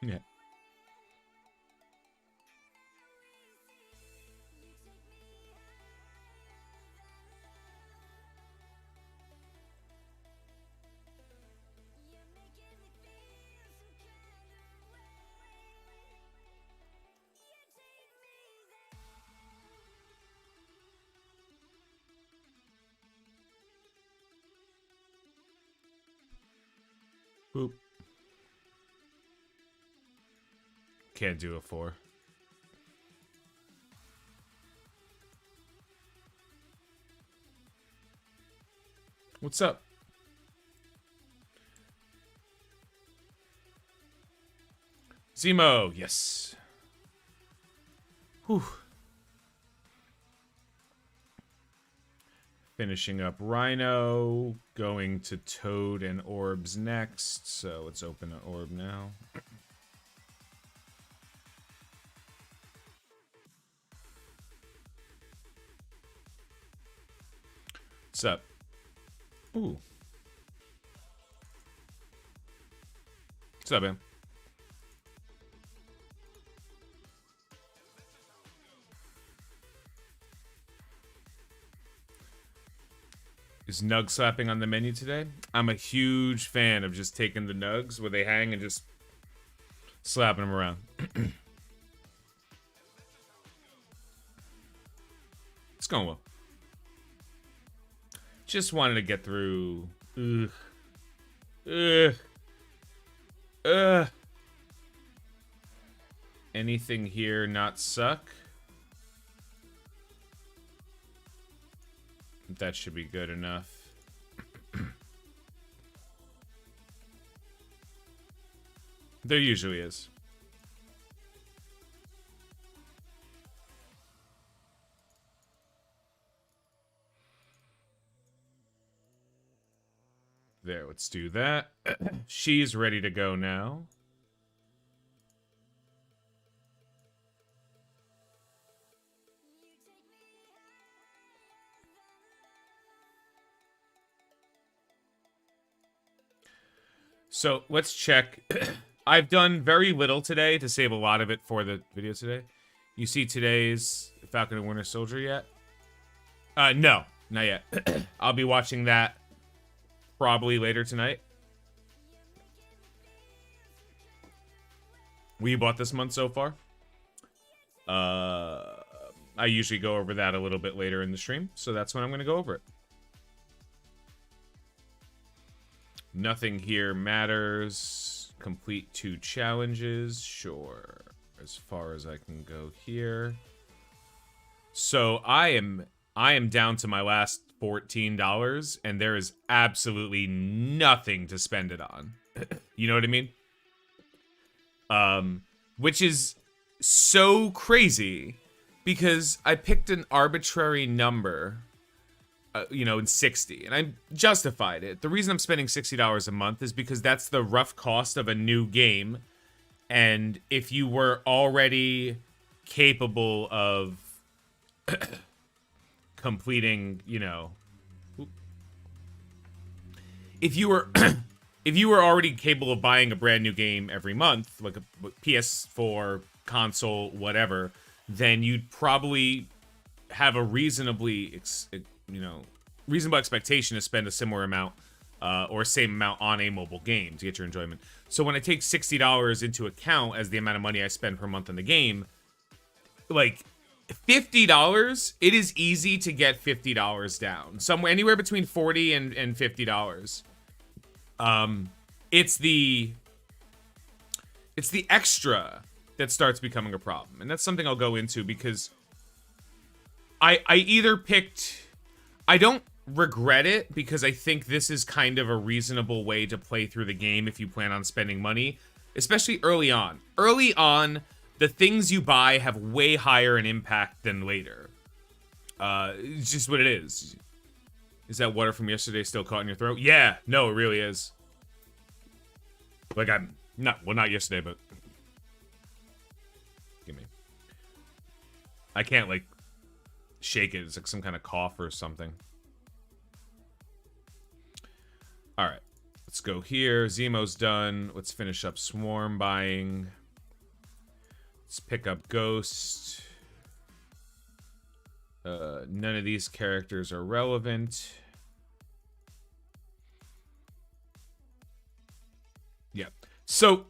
Yeah. Boop. Can't do a 4. What's up? Zemo, yes. Whew. Finishing up Rhino, going to Toad and Orbs next. So let's open an Orb now. What's up? Ooh. What's up, man? Is nug slapping on the menu today? I'm a huge fan of just taking the nugs where they hang and just slapping them around. It's going well. Just wanted to get through. Ugh. Ugh. Ugh. Anything here not suck? That should be good enough. There usually is. There, let's do that. She's ready to go now. So let's check. I've done very little today to save a lot of it for the video today. You see today's Falcon and Winter Soldier yet? No, not yet. I'll be watching that probably later tonight. We bought this month so far. I usually go over that a little bit later in the stream, so that's when I'm going to go over it. Nothing here matters. Complete 2 challenges. Sure. As far as I can go here. So I am down to my last $14, and there is absolutely nothing to spend it on. You know what I mean? Which is so crazy because I picked an arbitrary number. You know, in 60, and I justified it. The reason I'm spending $60 a month is because that's the rough cost of a new game, and if you were already capable of completing, you know, if you were already capable of buying a brand new game every month, like a PS4 console, whatever, then you'd probably have a reasonably reasonable expectation to spend a similar amount or same amount on a mobile game to get your enjoyment. So when I take $60 into account as the amount of money I spend per month on the game, like $50, it is easy to get $50 down. Somewhere anywhere between $40 and $50. It's the extra that starts becoming a problem. And that's something I'll go into because I either picked, I don't regret it because I think this is kind of a reasonable way to play through the game if you plan on spending money, especially early on. Early on, the things you buy have way higher an impact than later. It's just what it is. Is that water from yesterday still caught in your throat? Yeah, no, it really is. Like I'm not, well, not yesterday, but give me. I can't like shake it. It's like some kind of cough or something. All right. Let's go here. Zemo's done. Let's finish up Swarm buying. Let's pick up Ghost. None of these characters are relevant. Yeah. So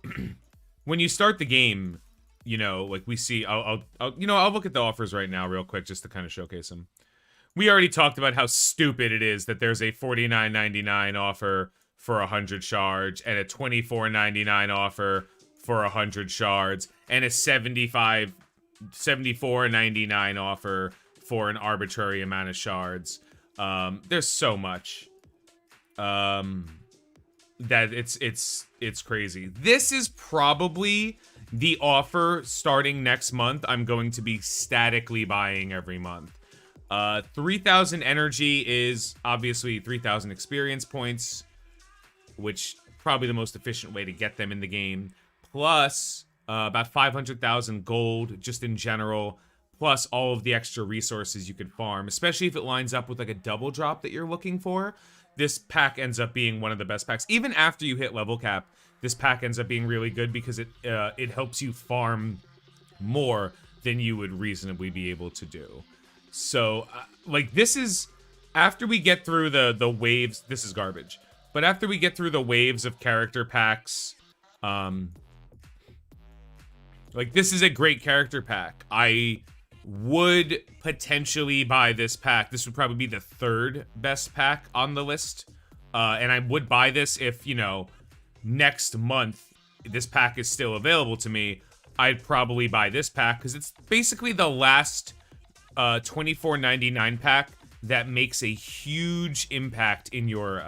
when you start the game, you know, like we see, I'll look at the offers right now real quick just to kind of showcase them. We already talked about how stupid it is that there's a $49.99 offer for 100 shards and a $24.99 offer for 100 shards and a $74.99 offer for an arbitrary amount of shards. There's so much that it's crazy. This is probably the offer starting next month I'm going to be statically buying every month. 3,000 energy is obviously 3,000 experience points, which probably the most efficient way to get them in the game. Plus about 500,000 gold just in general, plus all of the extra resources you can farm, especially if it lines up with like a double drop that you're looking for. This pack ends up being one of the best packs. Even after you hit level cap, this pack ends up being really good because it helps you farm more than you would reasonably be able to do. So, like, this is... After we get through the waves... This is garbage. But after we get through the waves of character packs... like, this is a great character pack. I would potentially buy this pack. This would probably be the third best pack on the list. And I would buy this if, you know, next month this pack is still available to me. I'd probably buy this pack because it's basically the last $24.99 pack that makes a huge impact in your...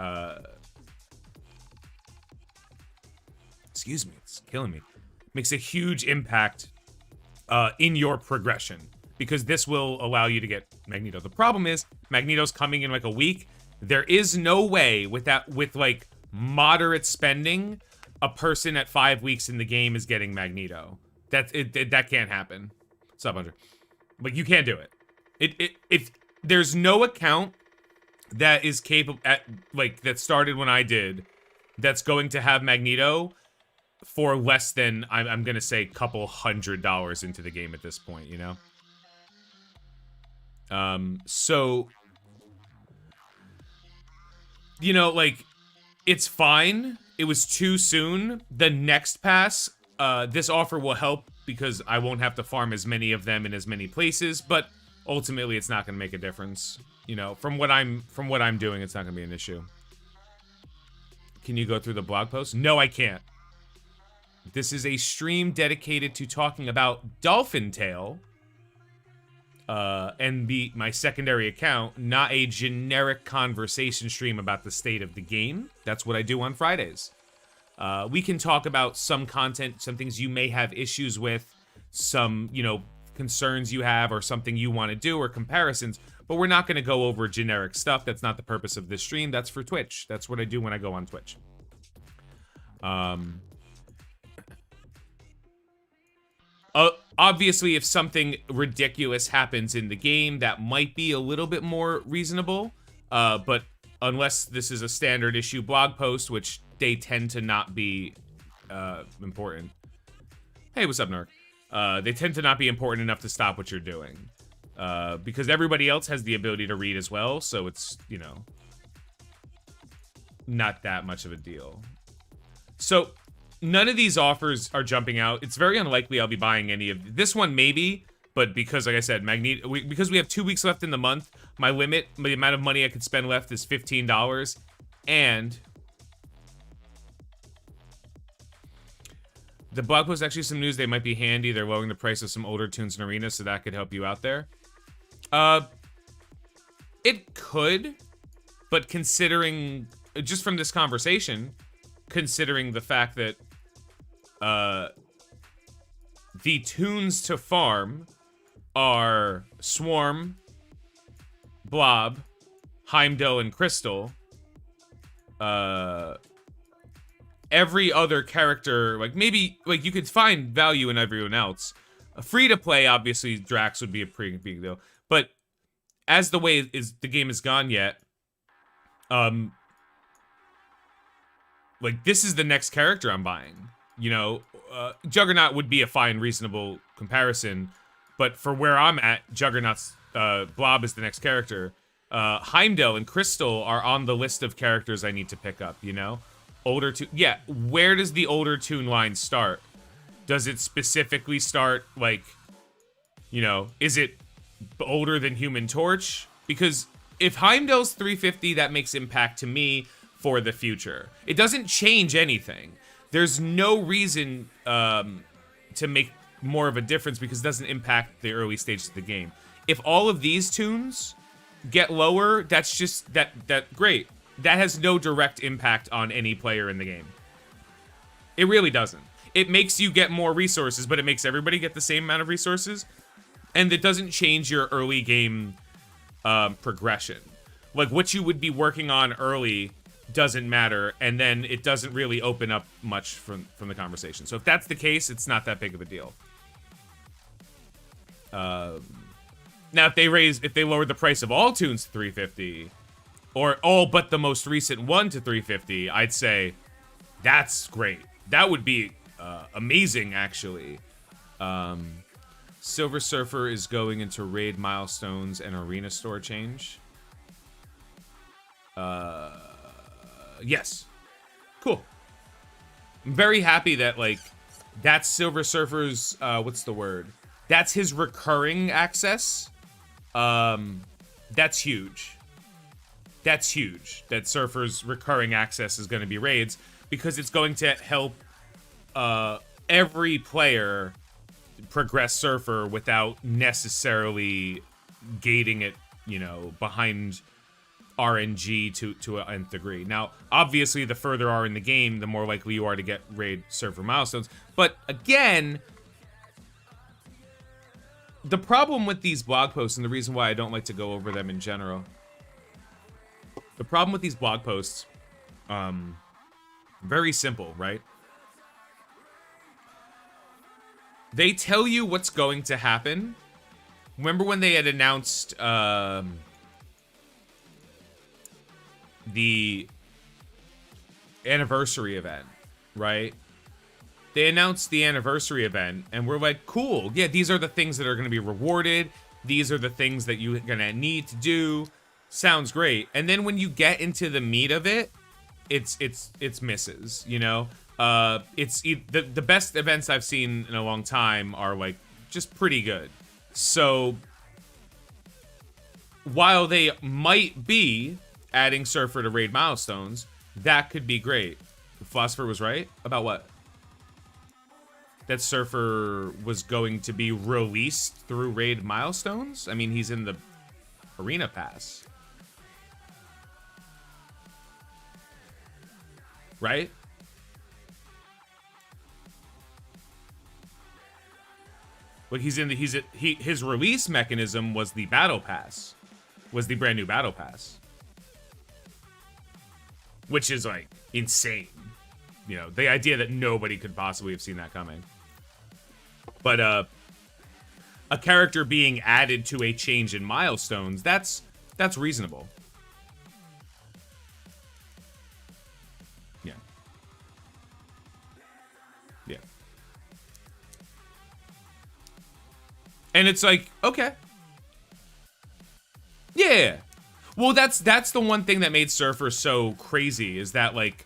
Excuse me, it's killing me. Makes a huge impact in your progression, because this will allow you to get Magneto. The problem is Magneto's coming in like a week. There is no way with like moderate spending, a person at 5 weeks in the game is getting Magneto. That can't happen. What's up, Hunter? Like, you can't do it. If there's no account that is capable that started when I did, that's going to have Magneto for less than, I'm gonna say, couple $100 into the game at this point, you know? So, you know, like, it's fine. It was too soon. The next pass, this offer will help because I won't have to farm as many of them in as many places, but ultimately it's not gonna make a difference. You know, from what I'm doing, it's not gonna be an issue. Can you go through the blog post? No, I can't. This is a stream dedicated to talking about DolphinTale, and my secondary account, not a generic conversation stream about the state of the game. That's what I do on Fridays. We can talk about some content, some things you may have issues with, some, you know, concerns you have, or something you want to do, or comparisons, but we're not going to go over generic stuff. That's not the purpose of this stream. That's for Twitch. That's what I do when I go on Twitch. Obviously, if something ridiculous happens in the game, that might be a little bit more reasonable, but unless this is a standard issue blog post, which they tend to not be important. Hey, what's up, Narc? They tend to not be important enough to stop what you're doing, because everybody else has the ability to read as well, so it's, you know, not that much of a deal. So none of these offers are jumping out. It's very unlikely I'll be buying any of this one, maybe, but because, like I said, because we have 2 weeks left in the month, my limit, the amount of money I could spend left is $15, and the blog post, actually some news, they might be handy. They're lowering the price of some older tunes in Arena, so that could help you out there. It could, but considering, just from this conversation, considering the fact that the tunes to farm are Swarm, Blob, Heimdall, and Crystal. Every other character, like, maybe, like, you could find value in everyone else. Free to play, obviously, Drax would be a pretty big deal. But as the way the game has gone yet, like, this is the next character I'm buying. You know, Juggernaut would be a fine, reasonable comparison, but for where I'm at, Juggernaut's Blob is the next character. Heimdall and Crystal are on the list of characters I need to pick up, you know? Older Toon, yeah, where does the older Toon line start? Does it specifically start, like, you know, is it older than Human Torch? Because if Heimdall's 350, that makes impact to me for the future. It doesn't change anything. There's no reason to make more of a difference because it doesn't impact the early stages of the game. If all of these tunes get lower, that's just, that great. That has no direct impact on any player in the game. It really doesn't. It makes you get more resources, but it makes everybody get the same amount of resources. And it doesn't change your early game progression. Like, what you would be working on early doesn't matter, and then it doesn't really open up much from the conversation. So if that's the case, it's not that big of a deal. Now, if they lowered the price of all tunes to 350, or all but the most recent one to 350, I'd say that's great. That would be amazing, actually. Silver Surfer is going into raid milestones and arena store change. Yes. Cool. I'm very happy that, like, that's Silver Surfer's, what's the word? That's his recurring access. That's huge. That's huge. That Surfer's recurring access is going to be raids, because it's going to help every player progress Surfer without necessarily gating it, you know, behind RNG to an nth degree. Now, obviously, the further you are in the game, the more likely you are to get raid Surfer milestones. But again, the problem with these blog posts, and the reason why I don't like to go over them in general, the problem with these blog posts, very simple, right? They tell you what's going to happen. Remember when they had announced the anniversary event, right? They announced the anniversary event, and we're like, cool, yeah, these are the things that are going to be rewarded. These are the things that you're going to need to do. Sounds great. And then when you get into the meat of it, it's misses, you know? The best events I've seen in a long time are, like, just pretty good. So while they might be adding Surfer to raid milestones, that could be great. Philosopher was right about what? That Surfer was going to be released through raid milestones? I mean, he's in the arena pass. Right? Like, his release mechanism was the battle pass. Was the brand new battle pass. Which is, like, insane. You know, the idea that nobody could possibly have seen that coming. But, a character being added to a change in milestones, that's reasonable. Yeah. Yeah. And it's like, okay. Yeah. Well, that's the one thing that made Surfer so crazy, is that, like,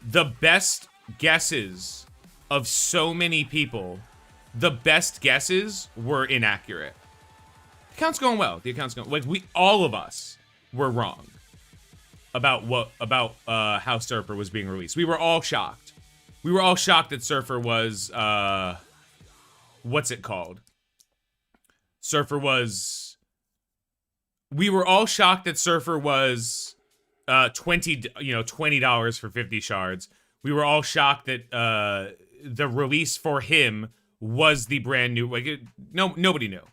the best guesses of so many people, the best guesses were inaccurate. The account's going well. The account's going, like, all of us were wrong about how Surfer was being released. We were all shocked. We were all shocked that Surfer was what's it called? We were all shocked that Surfer was $20 for 50 shards. We were all shocked that the release for him was the brand new, like, nobody knew.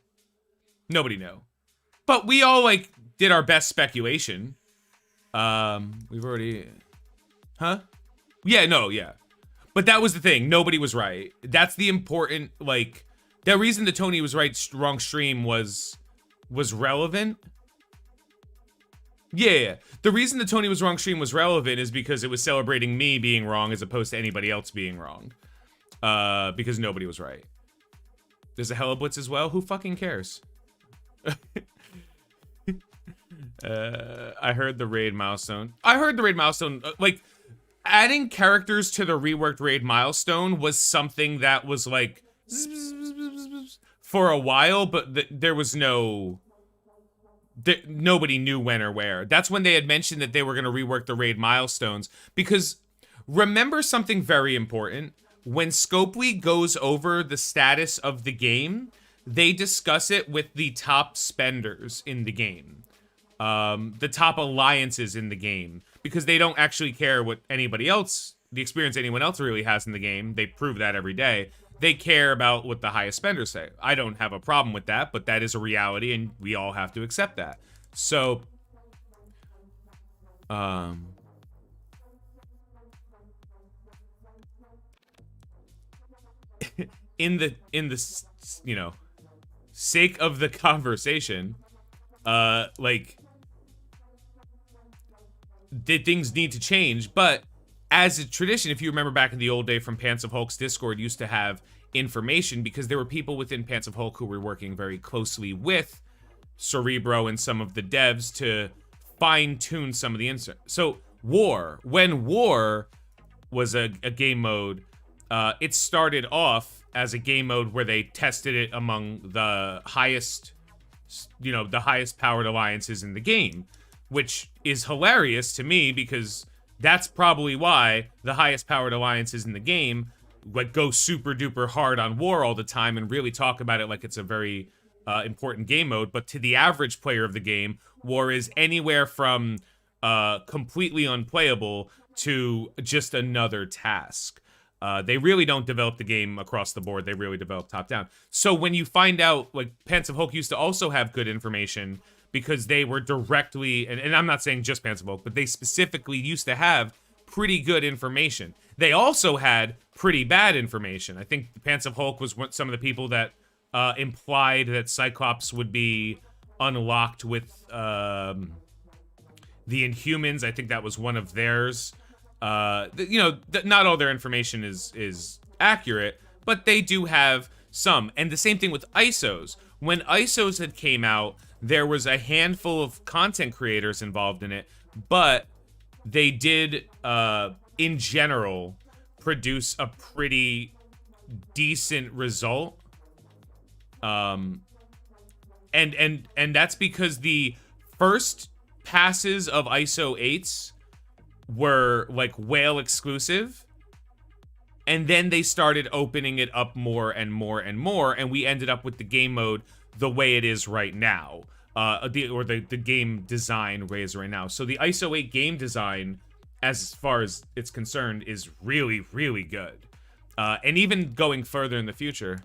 Nobody knew. But we all, like, did our best speculation. We've already, huh? Yeah, no, yeah. But that was the thing. Nobody was right. That's the important, like, the reason the Tony was right, wrong stream was relevant. Yeah. The reason the Tony was wrong stream was relevant is because it was celebrating me being wrong as opposed to anybody else being wrong. Because nobody was right. There's a Hella Blitz as well? Who fucking cares? I heard the raid milestone. I heard the raid milestone. Like, adding characters to the reworked raid milestone was something that was like for a while, but there was no... nobody knew when or where. That's when they had mentioned that they were going to rework the raid milestones. Because remember something very important. When Scopely goes over the status of the game, they discuss it with the top spenders in the game. The top alliances in the game. Because they don't actually care what anybody else, the experience anyone else really has in the game. They prove that every day. They care about what the highest spenders say. I don't have a problem with that, but that is a reality, and we all have to accept that. So, in the you know, sake of the conversation, like, things need to change, but as a tradition, if you remember back in the old day from Pants of Hulk's Discord, used to have information because there were people within Pants of Hulk who were working very closely with Cerebro and some of the devs to fine-tune some of the inserts. So when War was a game mode, it started off as a game mode where they tested it among the highest, you know, the highest powered alliances in the game, which is hilarious to me because that's probably why the highest powered alliances in the game like go super duper hard on War all the time and really talk about it like it's a very important game mode. But to the average player of the game, War is anywhere from completely unplayable to just another task. They really don't develop the game across the board. They really develop top down. So when you find out, like, Pants of Hulk used to also have good information because they were directly, and I'm not saying just Pants of Hulk, but they specifically used to have pretty good information. They also had pretty bad information. I think Pants of Hulk was some of the people that implied that Cyclops would be unlocked with the Inhumans. I think that was one of theirs. You know, not all their information is accurate, but they do have some. And the same thing with ISOs. When ISOs had came out, there was a handful of content creators involved in it, but they did, in general, produce a pretty decent result. And that's because the first passes of ISO 8s were like whale exclusive, and then they started opening it up more and more and more, and we ended up with the game mode the way it is right now, the game design way it is right now. So the ISO 8 game design, as far as it's concerned, is really, really good, and even going further in the future.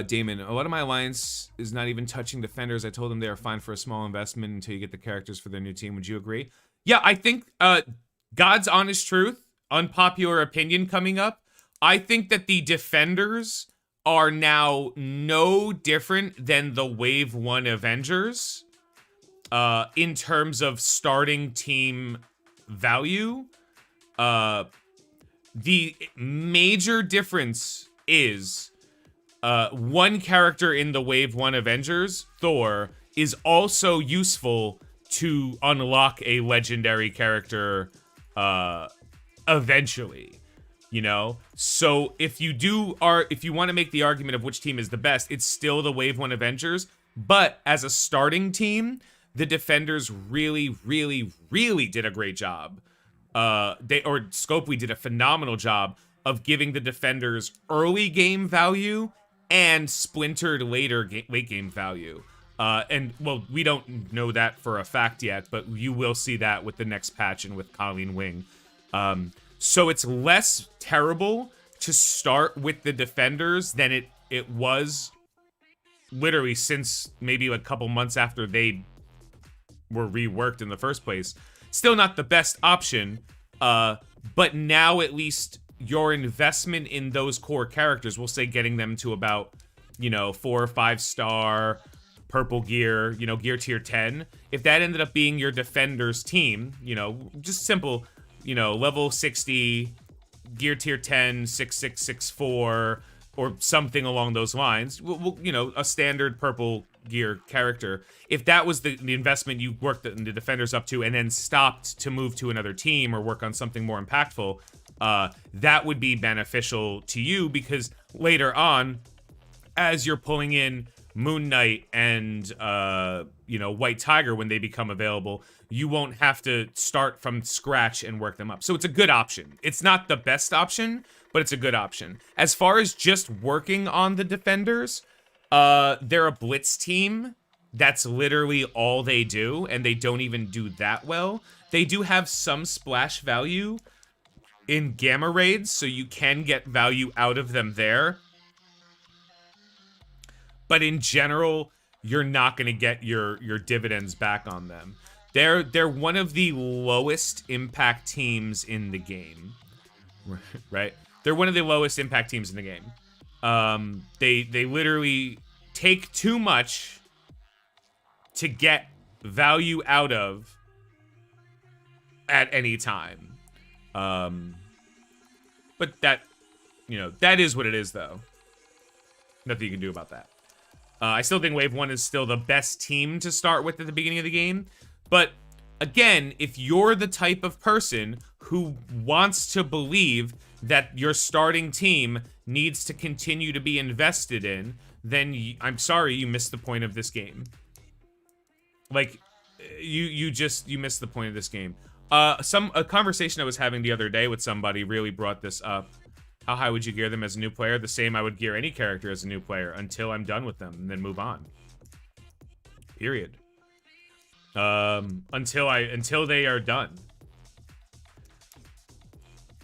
Damon, a lot of my alliance is not even touching defenders. I told them they are fine for a small investment until you get the characters for their new team. Would you agree? Yeah, I think, God's honest truth, unpopular opinion coming up. I think that the defenders are now no different than the Wave 1 Avengers, in terms of starting team value. The major difference is, one character in the Wave 1 Avengers, Thor, is also useful to unlock a legendary character eventually, you know? So if you want to make the argument of which team is the best, it's still the Wave 1 Avengers, but as a starting team, the Defenders really, really, really did a great job. Scopely did a phenomenal job of giving the Defenders early game value and splintered later late game value. And, well, we don't know that for a fact yet, but you will see that with the next patch and with Colleen Wing. So it's less terrible to start with the Defenders than it was literally since maybe a couple months after they were reworked in the first place. Still not the best option, but now at least your investment in those core characters, we'll say getting them to about, you know, 4 or 5 star, purple gear, you know, gear tier 10, if that ended up being your defender's team, you know, just simple, you know, level 60, gear tier 10, 6664, or something along those lines, you know, a standard purple gear character, if that was the investment you worked the defenders up to and then stopped to move to another team or work on something more impactful, that would be beneficial to you, because later on, as you're pulling in Moon Knight and, you know, White Tiger when they become available, you won't have to start from scratch and work them up. So it's a good option. It's not the best option, but it's a good option. As far as just working on the defenders, they're a blitz team. That's literally all they do, and they don't even do that well. They do have some splash value in gamma raids, so you can get value out of them there. But in general, you're not going to get your dividends back on them. They're one of the lowest impact teams in the game, right? They're one of the lowest impact teams in the game. They literally take too much to get value out of at any time. But that, you know, that is what it is, though. Nothing you can do about that. I still think Wave 1 is still the best team to start with at the beginning of the game. But again, if you're the type of person who wants to believe that your starting team needs to continue to be invested in, then I'm sorry, you missed the point of this game. Like, you missed the point of this game. A conversation I was having the other day with somebody really brought this up. How high would you gear them as a new player? The same I would gear any character as a new player until I'm done with them, and then move on. Period. Until they are done.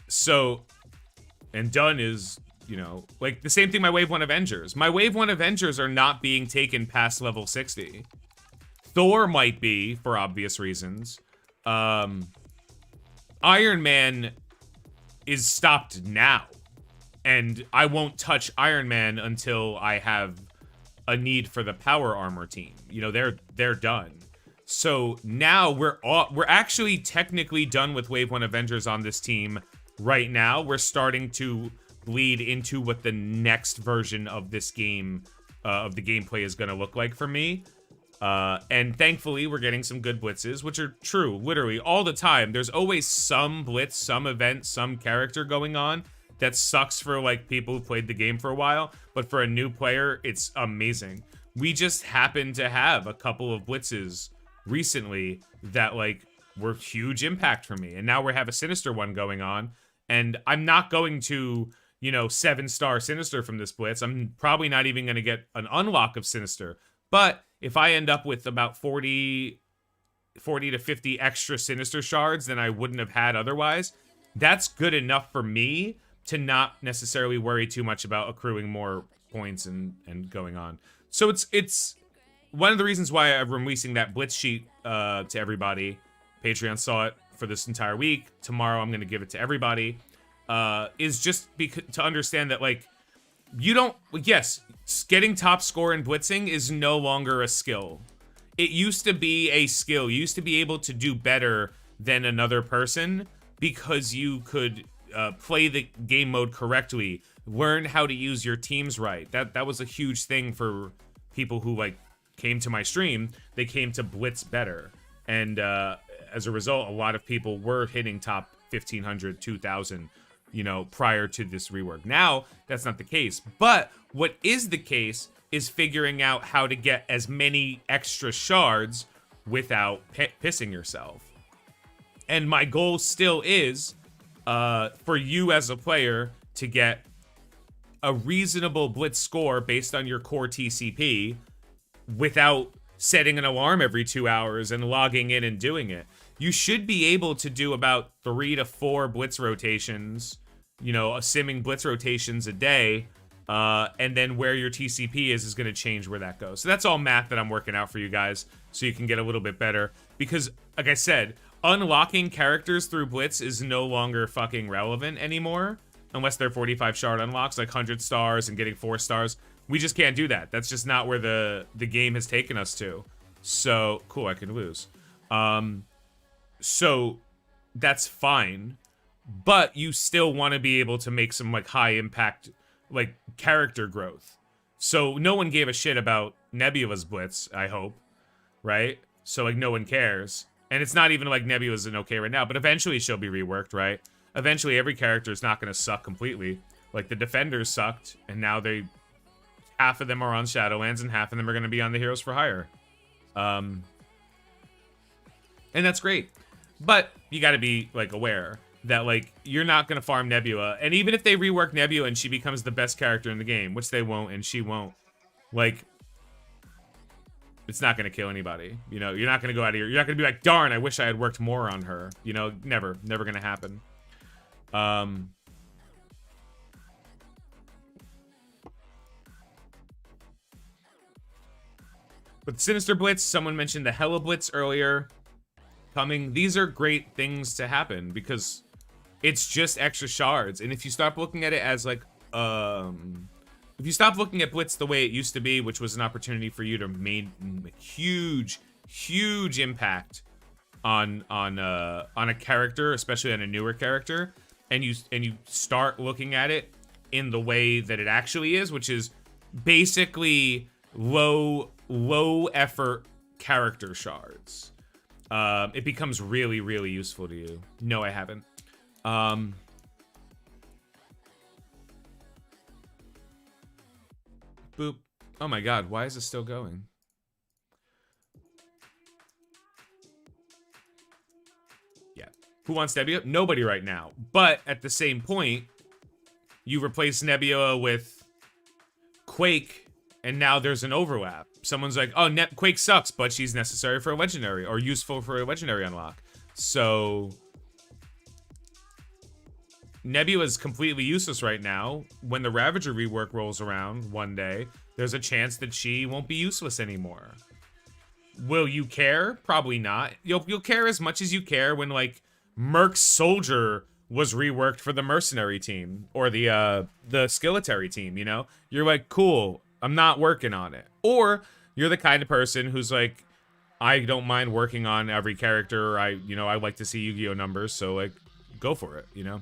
So, and done is, you know, like the same thing my Wave 1 Avengers. My Wave 1 Avengers are not being taken past level 60. Thor might be, for obvious reasons. Iron Man is stopped now. And I won't touch Iron Man until I have a need for the power armor team. You know, they're done. So now we're actually technically done with Wave 1 Avengers on this team right now. We're starting to bleed into what the next version of this game, of the gameplay is going to look like for me. And thankfully, we're getting some good blitzes, which are true, literally, all the time. There's always some blitz, some event, some character going on that sucks for, like, people who played the game for a while. But for a new player, it's amazing. We just happened to have a couple of blitzes recently that, like, were huge impact for me. And now we have a Sinister one going on. And I'm not going to, you know, 7-star Sinister from this blitz. I'm probably not even going to get an unlock of Sinister. But if I end up with about 40 to 50 extra Sinister shards than I wouldn't have had otherwise, that's good enough for me to not necessarily worry too much about accruing more points and going on. So it's one of the reasons why I'm releasing that blitz sheet to everybody. Patreon saw it for this entire week. Tomorrow I'm going to give it to everybody. Is just to understand that, like, you don't... Yes, getting top score in blitzing is no longer a skill. It used to be a skill. You used to be able to do better than another person because you could play the game mode correctly, learn how to use your teams right. That was a huge thing for people who, like, came to my stream. They came to blitz better. And as a result, a lot of people were hitting top 1,500, 2,000, you know, prior to this rework. Now, that's not the case. But what is the case is figuring out how to get as many extra shards without pissing yourself. And my goal still is for you as a player to get a reasonable blitz score based on your core TCP without setting an alarm every 2 hours and logging in and doing it. You should be able to do about 3 to 4 blitz rotations, you know, simming blitz rotations a day, and then where your TCP is going to change where that goes. So that's all math that I'm working out for you guys so you can get a little bit better. Because, like I said, unlocking characters through blitz is no longer fucking relevant anymore, unless they're 45 shard unlocks, like 100 stars and getting 4 stars. We just can't do that. That's just not where the game has taken us to. So, cool, I can lose. So, that's fine. But you still want to be able to make some, like, high impact, like, character growth. So, no one gave a shit about Nebula's Blitz, I hope. Right? So, like, no one cares. And it's not even like Nebula's an okay right now, but eventually she'll be reworked, right? Eventually every character is not going to suck completely. Like, the Defenders sucked, and now half of them are on Shadowlands, and half of them are going to be on the Heroes for Hire. And that's great. But you got to be, like, aware that, like, you're not going to farm Nebula. And even if they rework Nebula and she becomes the best character in the game, which they won't and she won't, like, it's not going to kill anybody. You know, you're not going to go out of here. You're not going to be like, darn, I wish I had worked more on her. You know, never going to happen. But Sinister Blitz, someone mentioned the Hella Blitz earlier coming. These are great things to happen because it's just extra shards. And if you stop looking at it as like, if you stop looking at Blitz the way it used to be, which was an opportunity for you to make huge impact on a character, especially on a newer character, and you start looking at it in the way that it actually is, which is basically low effort character shards. It becomes really useful to you. No, I haven't. Boop. Oh my god, why is it still going? Yeah. Who wants Nebula? Nobody right now. But at the same point, you replace Nebula with Quake, and now there's an overlap. Someone's like, oh, Quake sucks, but she's necessary for a legendary, or useful for a legendary unlock. So Nebula's completely useless right now. When the Ravager rework rolls around one day, there's a chance that she won't be useless anymore. Will you care? Probably not. You'll care as much as you care when, like, Merc's Soldier was reworked for the Mercenary team, or the Skilletary team, you know? You're like, cool, I'm not working on it. Or you're the kind of person who's like, I don't mind working on every character. I like to see Yu-Gi-Oh numbers, so, like, go for it, you know?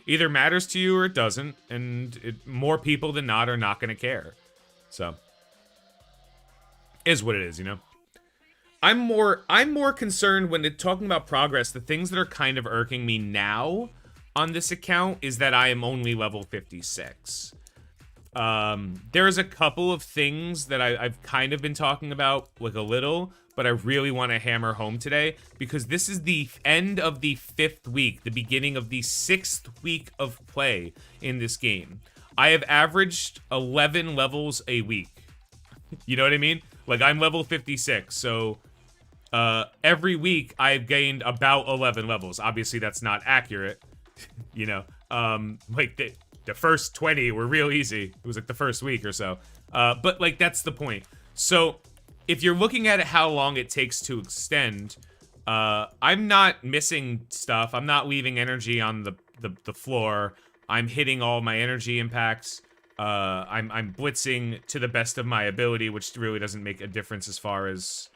Either matters to you or it doesn't, and more people than not are not going to care. So, is what it is, you know? I'm more concerned when talking about progress. The things that are kind of irking me now on this account is that I am only level 56. There's a couple of things that I've kind of been talking about, like, a little, but I really want to hammer home today, because this is the end of the 5th week, the beginning of the 6th week of play in this game. I have averaged 11 levels a week. You know what I mean? Like, I'm level 56, so every week I've gained about 11 levels. Obviously, that's not accurate, you know? Like, the first 20 were real easy. It was like the first week or so. But, like, that's the point. So if you're looking at it, how long it takes to extend, I'm not missing stuff. I'm not leaving energy on the floor. I'm hitting all my energy impacts. I'm blitzing to the best of my ability, which really doesn't make a difference as far as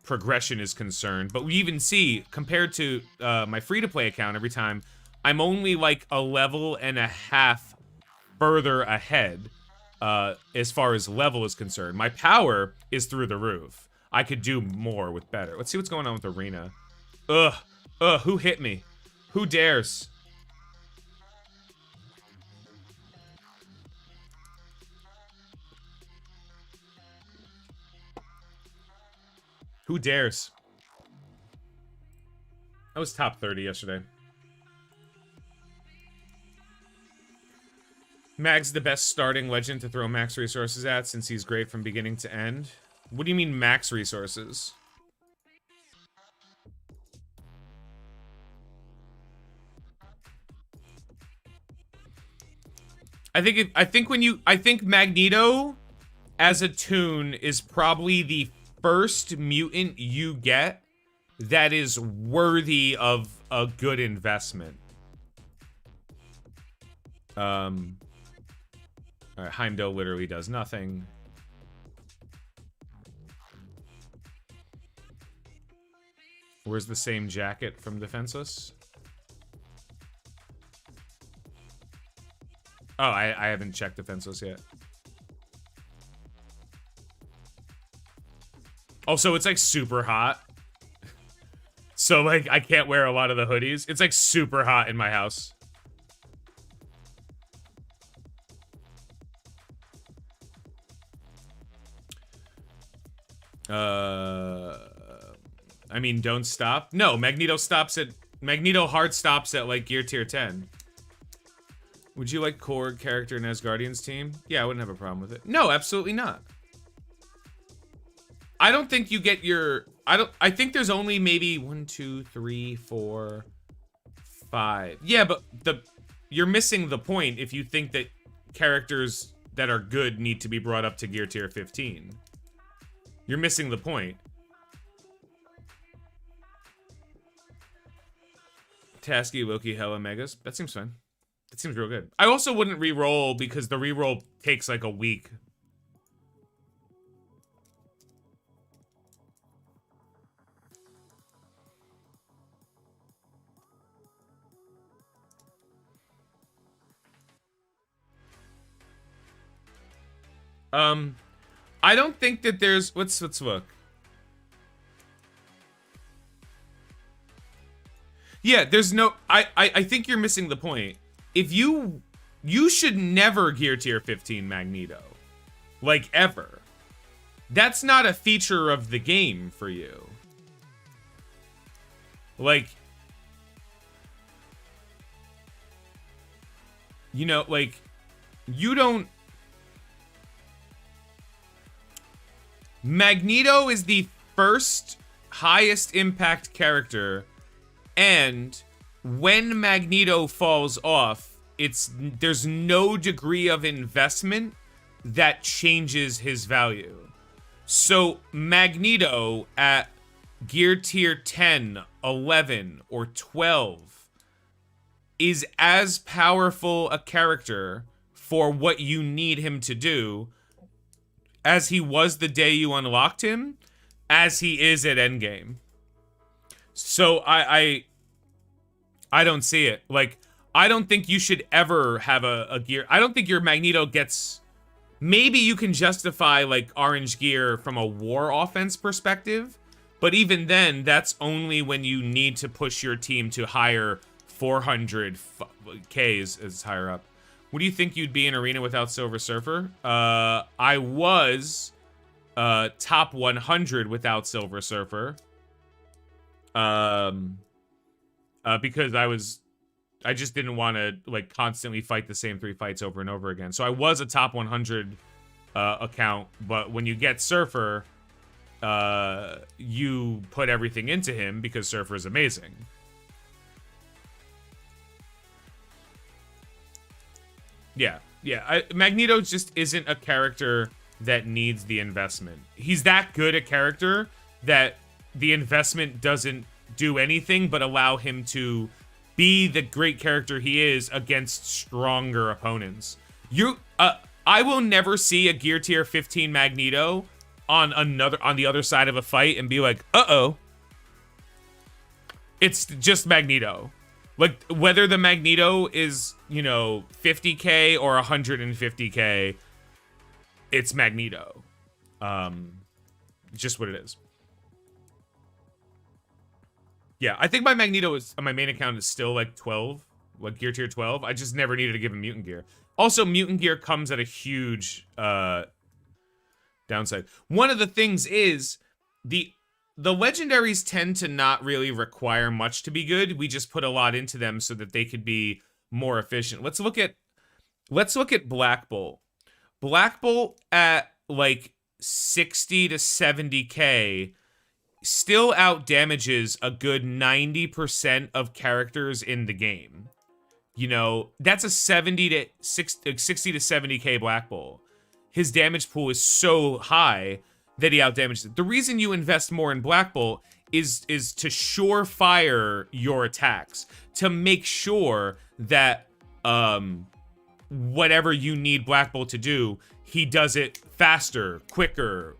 progression is concerned. But we even see, compared to my free-to-play account, every time, I'm only like a level and a half further ahead as far as level is concerned. My power is through the roof. I could do more with better. Let's see what's going on with Arena. Ugh, who hit me? Who dares? Who dares? I was top 30 yesterday. Mag's the best starting legend to throw max resources at, since he's great from beginning to end. What do you mean max resources? I think Magneto as a toon is probably the first mutant you get that is worthy of a good investment. All right, Heimdall literally does nothing. Where's the same jacket from Defenseless? Oh, I haven't checked Defenseless yet. Also, it's like super hot. So like I can't wear a lot of the hoodies. It's like super hot in my house. I mean, don't stop. No, Magneto hard stops at like gear tier 10. Would you like Korg character in Asgardian's team? Yeah, I wouldn't have a problem with it. No, absolutely not. I don't think you get your... I think there's only maybe 1, 2, 3, 4, 5. Yeah, but you're missing the point if you think that characters that are good need to be brought up to gear tier 15. You're missing the point. Tasky, Loki, Hella, Megas. That seems fine. That seems real good. I also wouldn't re-roll because the re-roll takes like a week. I don't think that there's... Let's look. Yeah, there's no... I think you're missing the point. If you should never gear tier 15 Magneto. Like, ever. That's not a feature of the game for you. Like... You know, like... You don't... Magneto is the first highest impact character, and when Magneto falls off, there's no degree of investment that changes his value. So Magneto at gear tier 10, 11, or 12 is as powerful a character for what you need him to do as he was the day you unlocked him, as he is at endgame. So I don't see it. Like, I don't think you should ever have a gear. I don't think your Magneto gets... Maybe you can justify, like, orange gear from a war offense perspective, but even then, that's only when you need to push your team to higher 400 Ks as higher up. What do you think you'd be in Arena without Silver Surfer? I was top 100 without Silver Surfer. Because I just didn't want to like constantly fight the same 3 fights over and over again. So I was a top 100 account, but when you get Surfer, you put everything into him because Surfer is amazing. Yeah. Magneto just isn't a character that needs the investment. He's that good a character that the investment doesn't do anything but allow him to be the great character he is against stronger opponents. I will never see a gear tier 15 Magneto on the other side of a fight and be like, uh-oh. It's just Magneto. Like, whether the Magneto is, you know, 50k or 150k, it's Magneto. Just what it is. Yeah, I think my Magneto is, on my main account, is still like 12, like gear tier 12. I just never needed to give him mutant gear. Also, mutant gear comes at a huge downside. One of the things is the legendaries tend to not really require much to be good. We just put a lot into them so that they could be more efficient. Let's look at Black Bolt. Black Bolt at like 60 to 70k still out damages a good 90% of characters in the game. You know, that's a 60 to 70k Black Bolt. His damage pool is so high that he outdamages it. The reason you invest more in Black Bolt is to surefire your attacks, to make sure that whatever you need Black Bolt to do, he does it faster, quicker,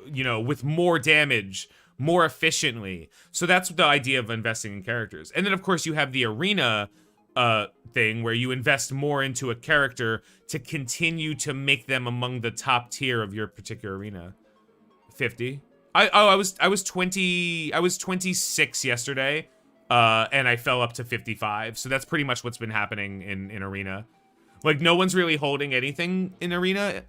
you know, with more damage, more efficiently. So that's the idea of investing in characters. And then, of course, you have the arena thing where you invest more into a character to continue to make them among the top tier of your particular arena. 50. I was 26 yesterday, and I fell up to 55. So that's pretty much what's been happening in arena. Like, no one's really holding anything in arena,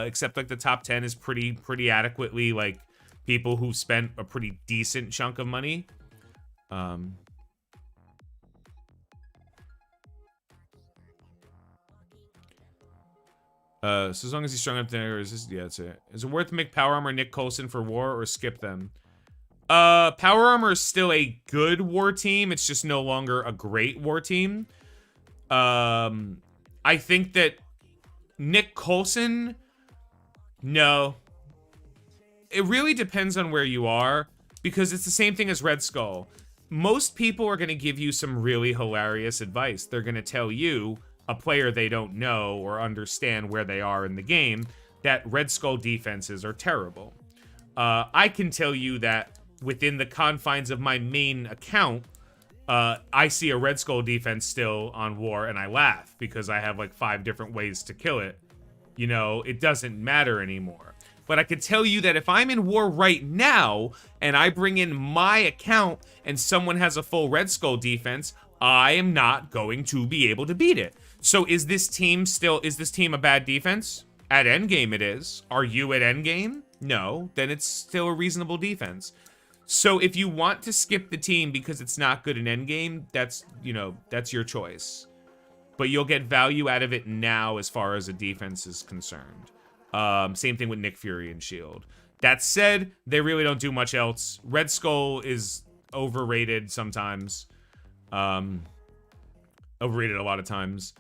except like the top 10 is pretty adequately like people who've spent a pretty decent chunk of money. So as long as he's strong enough there, yeah, that's it. Is it worth to make Power Armor Nick Coulson for war or skip them? Power Armor is still a good war team. It's just no longer a great war team. I think that Nick Coulson, no. It really depends on where you are, because it's the same thing as Red Skull. Most people are going to give you some really hilarious advice. They're going to tell you, a player they don't know or understand where they are in the game, that Red Skull defenses are terrible. I can tell you that within the confines of my main account, I see a Red Skull defense still on war and I laugh because I have like 5 different ways to kill it. You know, it doesn't matter anymore. But I could tell you that if I'm in war right now and I bring in my account and someone has a full Red Skull defense, I am not going to be able to beat it. So is this team a bad defense? At endgame it is. Are you at endgame? No. Then it's still a reasonable defense. So if you want to skip the team because it's not good in endgame, that's, you know, that's your choice. But you'll get value out of it now as far as a defense is concerned. Same thing with Nick Fury and Shield. That said, they really don't do much else. Red Skull is overrated sometimes. Overrated a lot of times.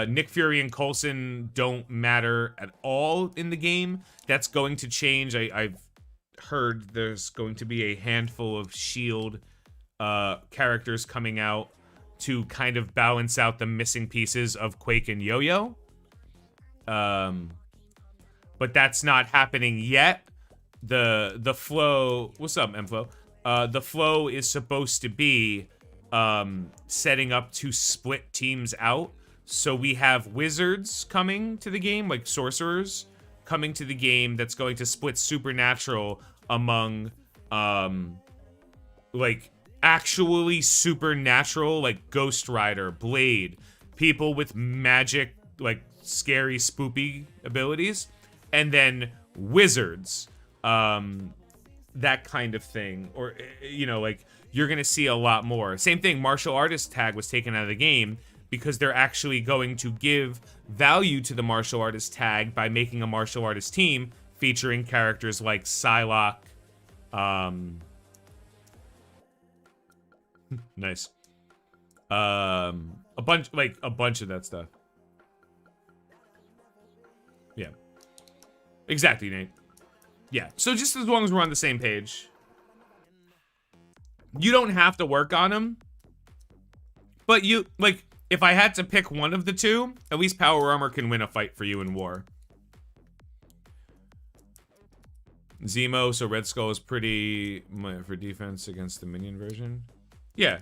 Nick Fury and Coulson don't matter at all in the game. That's going to change. I've heard there's going to be a handful of Shield characters coming out to kind of balance out the missing pieces of Quake and Yo-Yo. But that's not happening yet. The flow... What's up, M-Flow? The flow is supposed to be setting up to split teams out. So we have wizards coming to the game, like sorcerers coming to the game that's going to split supernatural among, like, actually supernatural, like Ghost Rider, Blade, people with magic, like, scary, spoopy abilities, and then wizards, that kind of thing. Or, you know, like, you're gonna see a lot more. Same thing, martial artist tag was taken out of the game, because they're actually going to give value to the martial artist tag by making a martial artist team featuring characters like Psylocke. Nice. A bunch of that stuff. Yeah. Exactly, Nate. Yeah. So just as long as we're on the same page. You don't have to work on them. But you, like... If I had to pick one of the two, at least Power Armor can win a fight for you in war. Zemo, so Red Skull is pretty for defense against the minion version. Yeah.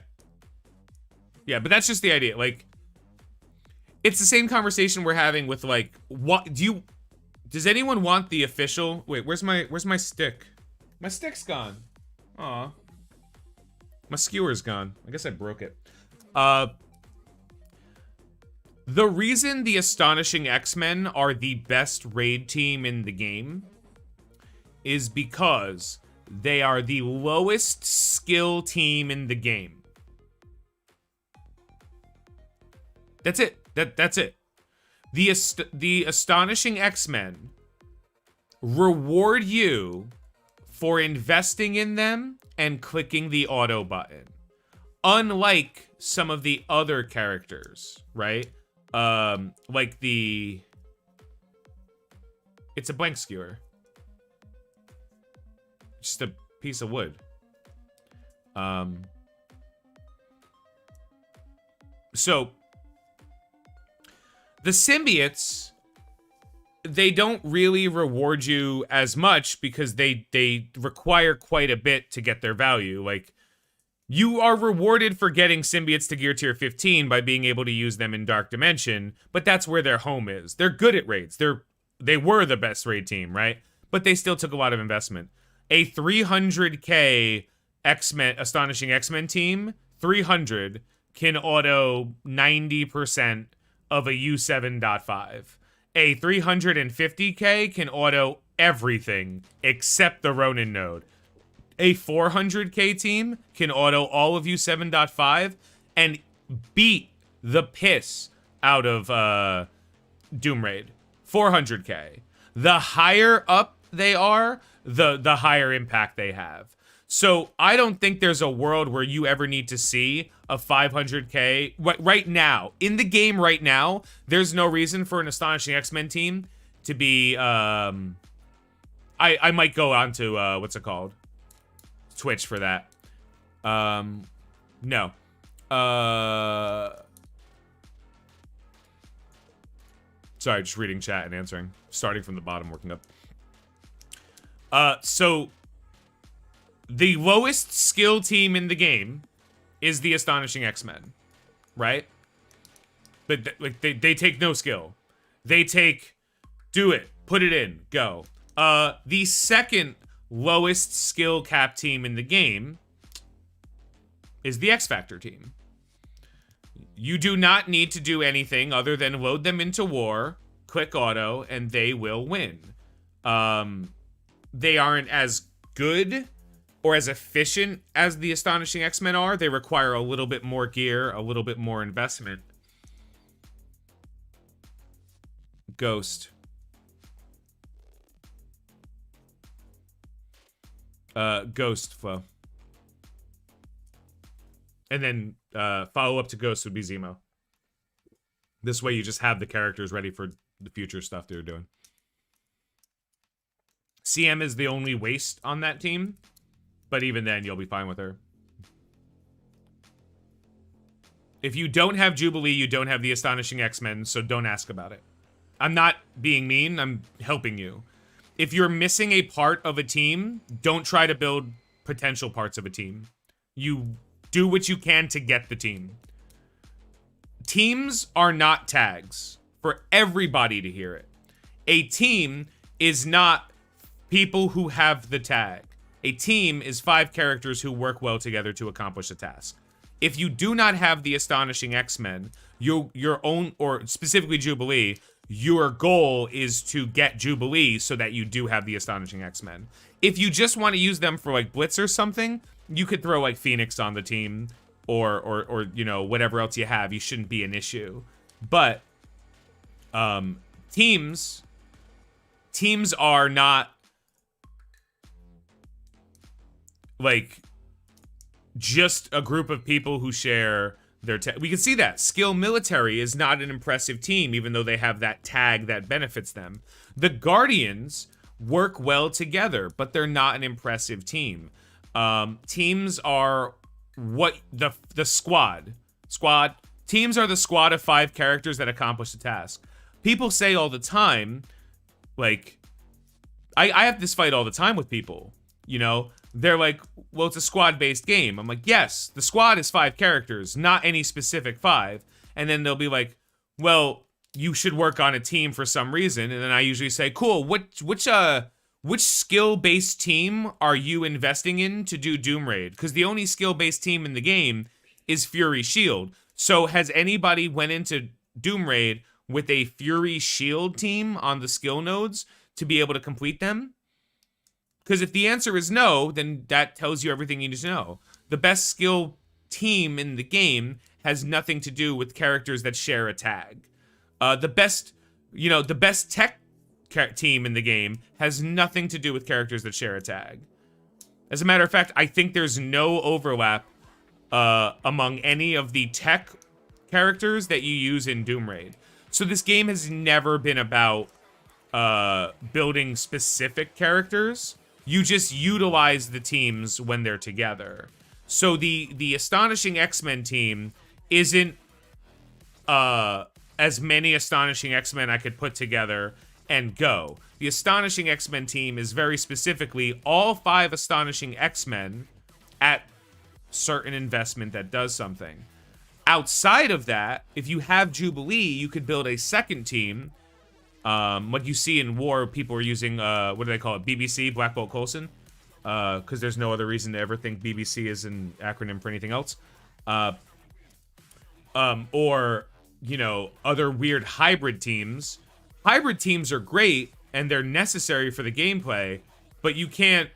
Yeah, but that's just the idea. Like, it's the same conversation we're having with, like, what does anyone want the official? Wait, where's my stick? My stick's gone. Aw. My skewer's gone. I guess I broke it. The reason the Astonishing X-Men are the best raid team in the game is because they are the lowest skill team in the game. That's it. That's it. The Astonishing X-Men reward you for investing in them and clicking the auto button. Unlike some of the other characters, right? Like it's a blank skewer. Just a piece of wood. So The symbiotes, they don't really reward you as much because they require quite a bit to get their value. Like, you are rewarded for getting symbiotes to gear tier 15 by being able to use them in Dark Dimension, but that's where their home is. They're good at raids. They were the best raid team, right? But they still took a lot of investment. A 300k X-Men, Astonishing X-Men team, 300, can auto 90% of a U7.5. A 350k can auto everything except the Ronin node. A 400k team can auto all of U7.5 and beat the piss out of Doom Raid. 400k. The higher up they are, the higher impact they have. So I don't think there's a world where you ever need to see a 500k. Right now, in the game right now, there's no reason for an Astonishing X-Men team to be... I might go on to, what's it called? Twitch for that. No. Sorry, just reading chat and answering. Starting from the bottom, working up. So... the lowest skill team in the game is the Astonishing X-Men, right? But like they take no skill. They take, do it, put it in, go. The second lowest skill cap team in the game is the X Factor team. You do not need to do anything other than load them into war, click auto, and they will win. They aren't as good or as efficient as the Astonishing X-Men are. They require a little bit more gear, a little bit more investment. Ghost. Ghost flow. And then follow up to Ghost would be Zemo. This way you just have the characters ready for the future stuff they're doing. CM is the only waste on that team. But even then, you'll be fine with her. If you don't have Jubilee, you don't have the Astonishing X-Men, so don't ask about it. I'm not being mean, I'm helping you. If you're missing a part of a team, don't try to build potential parts of a team. You do what you can to get the team. Teams are not tags. For everybody to hear it. A team is not people who have the tag. A team is 5 characters who work well together to accomplish a task. If you do not have the Astonishing X-Men, your own, or specifically Jubilee, your goal is to get Jubilee so that you do have the Astonishing X-Men. If you just want to use them for like Blitz or something, you could throw like Phoenix on the team or you know, whatever else you have. You shouldn't be an issue. But teams are not like just a group of people who share their we can see that Skill Military is not an impressive team, even though they have that tag that benefits them. The Guardians work well together, but they're not an impressive team. Teams are what the squad teams are the squad of 5 characters that accomplish the task. People say all the time, like, I have this fight all the time with people, you know. They're like, well, it's a squad-based game. I'm like, yes, the squad is 5 characters, not any specific 5. And then they'll be like, well, you should work on a team for some reason. And then I usually say, cool, which skill-based team are you investing in to do Doom Raid? Because the only skill-based team in the game is Fury Shield. So has anybody went into Doom Raid with a Fury Shield team on the skill nodes to be able to complete them? Because if the answer is no, then that tells you everything you need to know. The best skill team in the game has nothing to do with characters that share a tag. The best tech team in the game has nothing to do with characters that share a tag. As a matter of fact, I think there's no overlap among any of the tech characters that you use in Doom Raid. So this game has never been about building specific characters. You just utilize the teams when they're together. So the Astonishing X-Men team isn't as many Astonishing X-Men I could put together and go. The Astonishing X-Men team is very specifically all 5 Astonishing X-Men at certain investment that does something. Outside of that, if you have Jubilee, you could build a second team. What you see in war, people are using, what do they call it? BBC, Black Bolt Coulson. Because there's no other reason to ever think BBC is an acronym for anything else. Or, you know, other weird hybrid teams. Hybrid teams are great, and they're necessary for the gameplay, but you can't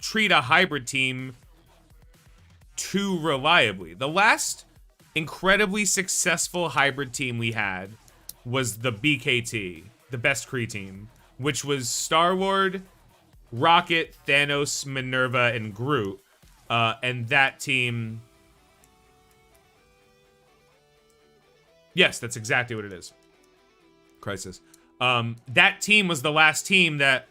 treat a hybrid team too reliably. The last incredibly successful hybrid team we had was the BKT, the Best Kree team, which was Star-Lord, Rocket, Thanos, Minerva, and Groot. And that team... Yes, that's exactly what it is. Crisis. That team was the last team that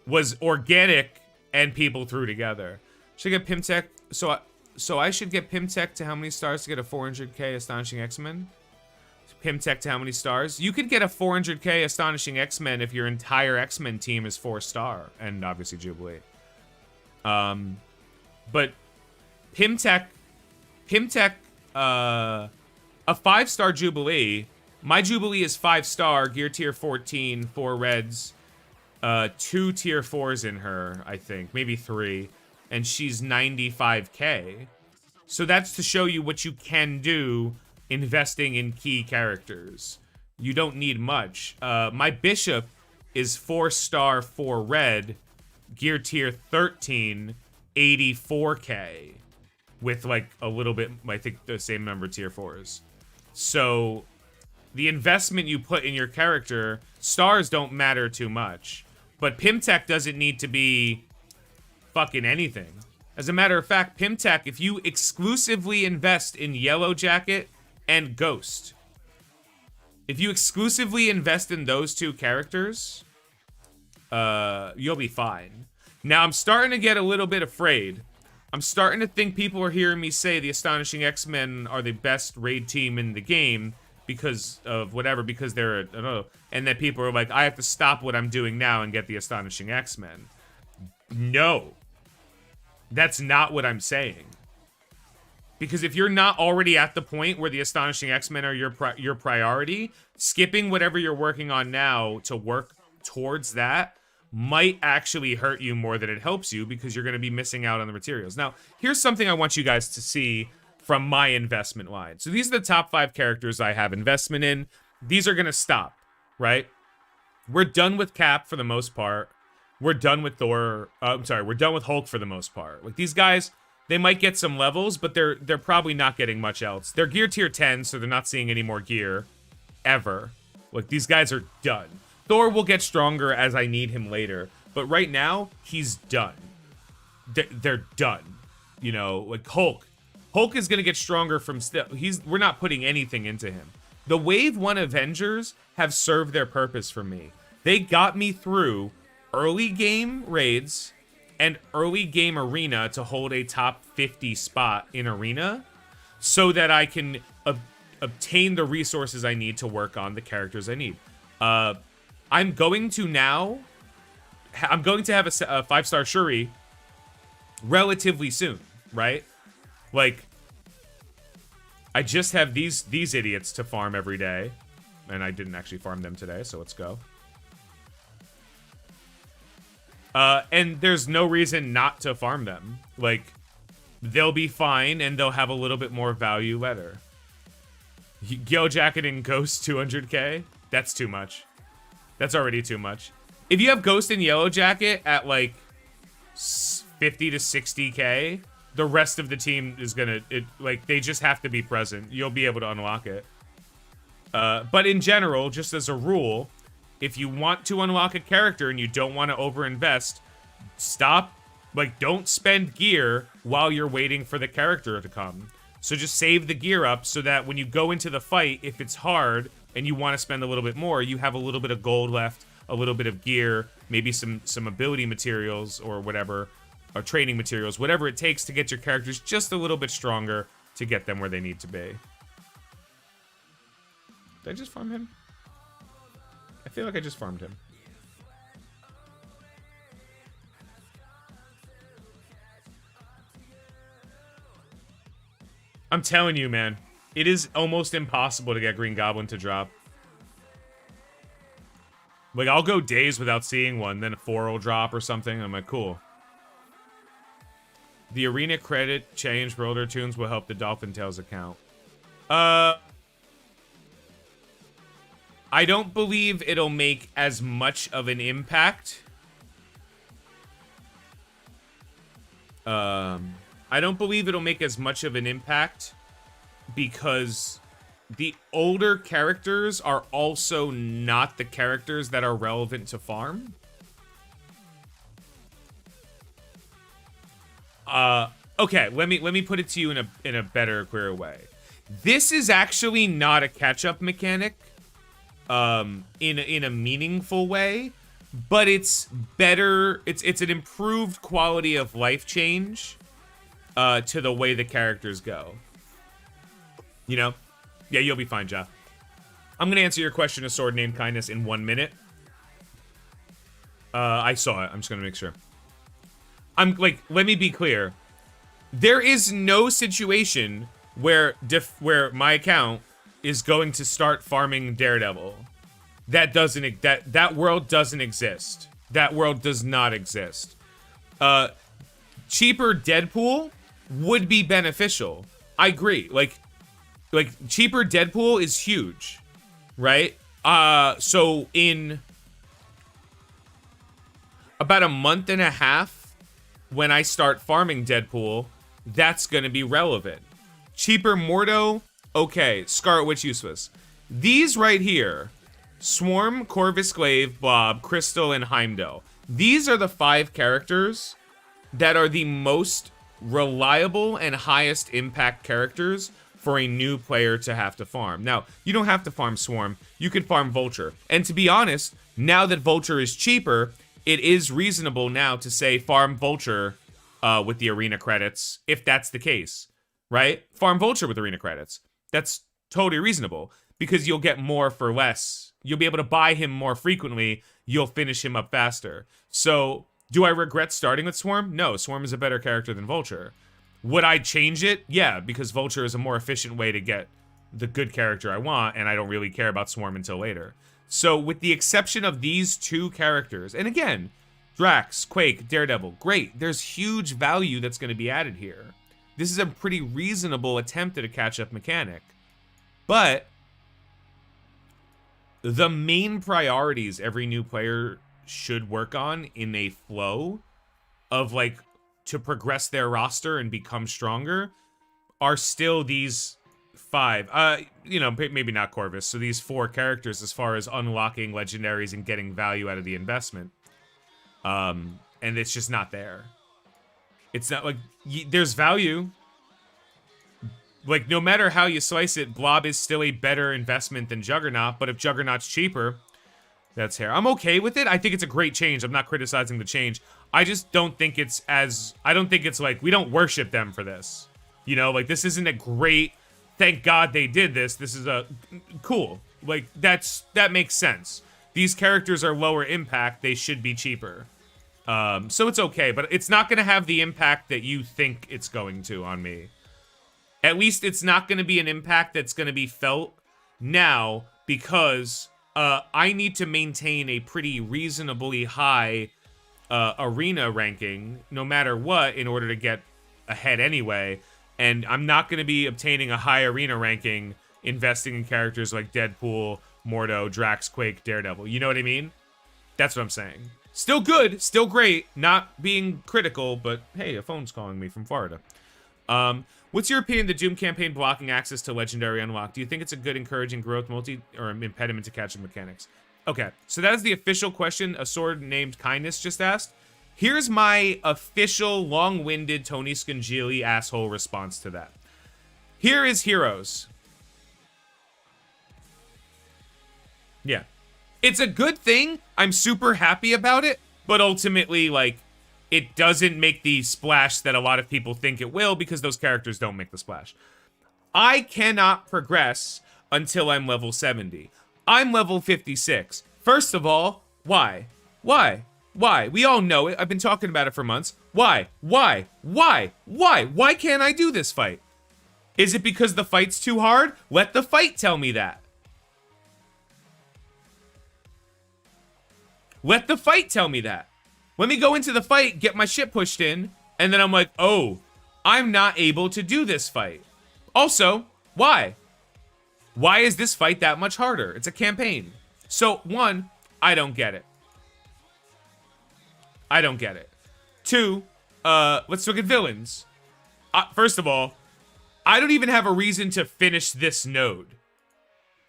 was organic and people threw together. Should I get Pimtech? So I should get Pimtech to how many stars to get a 400k Astonishing X-Men? Pimtech to how many stars? You could get a 400k Astonishing X-Men if your entire X-Men team is 4-star, and obviously Jubilee. But Pimtech, a 5-star Jubilee. My Jubilee is 5-star, gear tier 14, 4 reds, 2 tier 4s in her, I think, maybe 3, and she's 95k. So that's to show you what you can do investing in key characters. You don't need much. My Bishop is 4-star, 4 red, gear tier 13, 84k, with like a little bit, I think the same number of tier 4s. So the investment you put in your character, stars don't matter too much. But Pimtech doesn't need to be fucking anything. As a matter of fact, Pimtech, if you exclusively invest in Yellow Jacket and Ghost, if you exclusively invest in those 2 characters, you'll be fine. Now, I'm starting to get a little bit afraid. I'm starting to think people are hearing me say the Astonishing X-Men are the best raid team in the game because of whatever, because they're, I don't know, and that people are like, I have to stop what I'm doing now and get the Astonishing X-Men. No. That's not what I'm saying. Because if you're not already at the point where the Astonishing X-Men are your priority, skipping whatever you're working on now to work towards that might actually hurt you more than it helps you, because you're going to be missing out on the materials. Now, here's something I want you guys to see from my investment line. So these are the top 5 characters I have investment in. These are going to stop, right? We're done with Cap for the most part. We're done with Thor. We're done with Hulk for the most part. Like, these guys, they might get some levels, but they're probably not getting much else. They're gear tier 10, so they're not seeing any more gear ever. Like, these guys are done. Thor will get stronger as I need him later, but right now, he's done. They're done. You know, like Hulk. Hulk is going to get stronger from still. We're not putting anything into him. The Wave 1 Avengers have served their purpose for me. They got me through early game raids and early game arena to hold a top 50 spot in arena so that I can obtain the resources I need to work on the characters I need. I'm going to have a 5-star Shuri relatively soon, right? Like, I just have these idiots to farm every day, and I didn't actually farm them today, so let's go. And there's no reason not to farm them. Like, they'll be fine, and they'll have a little bit more value later. Yellow Jacket and Ghost 200k? That's too much. That's already too much. If you have Ghost and Yellow Jacket at, like, 50 to 60k, the rest of the team is gonna, they just have to be present. You'll be able to unlock it. But in general, just as a rule, if you want to unlock a character and you don't want to overinvest, stop, don't spend gear while you're waiting for the character to come. So just save the gear up so that when you go into the fight, if it's hard and you want to spend a little bit more, you have a little bit of gold left, a little bit of gear, maybe some ability materials or whatever, or training materials, whatever it takes to get your characters just a little bit stronger to get them where they need to be. Did I just farm him? I feel like I just farmed him. I'm telling you, man. It is almost impossible to get Green Goblin to drop. Like, I'll go days without seeing one, then a 4 will drop or something. I'm like, cool. The arena credit change for older tunes will help the DolphinTales account. I don't believe it'll make as much of an impact. I don't believe it'll make as much of an impact because the older characters are also not the characters that are relevant to farm. Okay, let me put it to you in a better, clearer way. This is actually not a catch-up mechanic, in a meaningful way, but it's better. It's an improved quality of life change, to the way the characters go. You know? Yeah, you'll be fine, Jeff. I'm gonna answer your question, A Sword Named Kindness, in 1 minute. I saw it. I'm just gonna make sure. Let me be clear. There is no situation where my account is going to start farming Daredevil. That world doesn't exist. That world does not exist. Cheaper Deadpool would be beneficial. I agree. Like cheaper Deadpool is huge, right? So in about a month and a half, when I start farming Deadpool, that's gonna be relevant. Cheaper Mordo, okay. Scarlet Witch, useless. These right here, Swarm, Corvus Glaive, Blob, Crystal, and Heimdall. These are the 5 characters that are the most reliable and highest impact characters for a new player to have to farm. Now, you don't have to farm Swarm. You can farm Vulture. And to be honest, now that Vulture is cheaper, it is reasonable now to say farm Vulture with the arena credits, if that's the case, right? Farm Vulture with arena credits. That's totally reasonable because you'll get more for less. You'll be able to buy him more frequently. You'll finish him up faster. So, do I regret starting with Swarm? No, Swarm is a better character than Vulture. Would I change it? Yeah, because Vulture is a more efficient way to get the good character I want, and I don't really care about Swarm until later. So, with the exception of these 2 characters, and again, Drax, Quake, Daredevil, great. There's huge value that's going to be added here. This is a pretty reasonable attempt at a catch-up mechanic. But the main priorities every new player should work on in a flow of, like, to progress their roster and become stronger are still these 5. You know, maybe not Corvus. So these 4 characters as far as unlocking legendaries and getting value out of the investment. And it's just not there. It's not like there's value. Like, no matter how you slice it, Blob is still a better investment than Juggernaut, but if Juggernaut's cheaper, that's hair. I'm okay with it. I think it's a great change. I'm not criticizing the change. I just don't think it's I don't think it's like, we don't worship them for this. You know, like, this isn't a great, thank God they did this. This is a, cool. Like, that makes sense. These characters are lower impact. They should be cheaper. So it's okay, but it's not going to have the impact that you think it's going to on me. At least it's not going to be an impact that's going to be felt now because I need to maintain a pretty reasonably high arena ranking no matter what in order to get ahead anyway. And I'm not going to be obtaining a high arena ranking investing in characters like Deadpool, Mordo, Drax, Quake, Daredevil. You know what I mean? That's what I'm saying. Still good, still great, not being critical, but hey, a phone's calling me from Florida. What's your opinion of the Doom campaign blocking access to Legendary Unlock? Do you think it's a good, encouraging growth or an impediment to catch-up mechanics? Okay, so that is the official question A Sword Named Kindness just asked. Here's my official, long-winded Tony Scungili asshole response to that. Here is Heroes. Yeah. It's a good thing. I'm super happy about it, but ultimately, like, it doesn't make the splash that a lot of people think it will because those characters don't make the splash. I cannot progress until I'm level 70. I'm level 56. First of all, why? Why? Why? We all know it. I've been talking about it for months. Why? Why? Why? Why? Why can't I do this fight? Is it because the fight's too hard? Let the fight tell me that. Let the fight tell me that. Let me go into the fight, get my shit pushed in, and then I'm like, oh, I'm not able to do this fight. Also, why? Why is this fight that much harder? It's a campaign. So, one, I don't get it. I don't get it. Two, let's look at villains. First of all, I don't even have a reason to finish this node.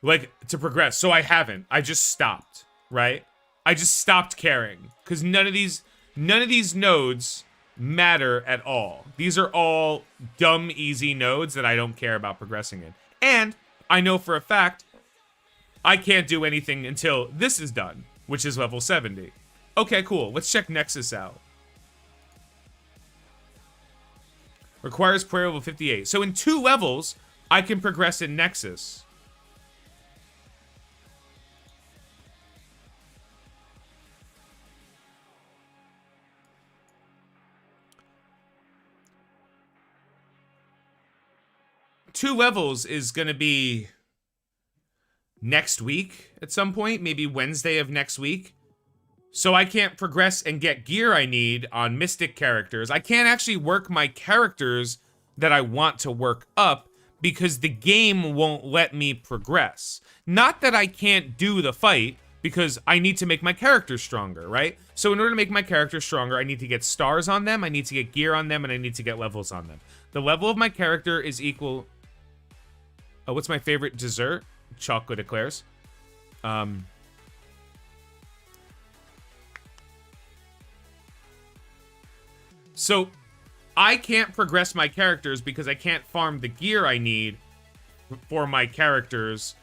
Like, to progress. So I haven't. I just stopped, right? I just stopped caring. Because none of these nodes matter at all. These are all dumb, easy nodes that I don't care about progressing in. And I know for a fact I can't do anything until this is done, which is level 70. Okay, cool. Let's check Nexus out. Requires prayer level 58. So in 2 levels, I can progress in Nexus. Two levels is going to be next week at some point, maybe Wednesday of next week. So I can't progress and get gear I need on Mystic characters. I can't actually work my characters that I want to work up because the game won't let me progress. Not that I can't do the fight, because I need to make my characters stronger, right? So in order to make my characters stronger, I need to get stars on them, I need to get gear on them, and I need to get levels on them. The level of my character is equal... Oh, what's my favorite dessert? Chocolate eclairs. So, I can't progress my characters because I can't farm the gear I need for my characters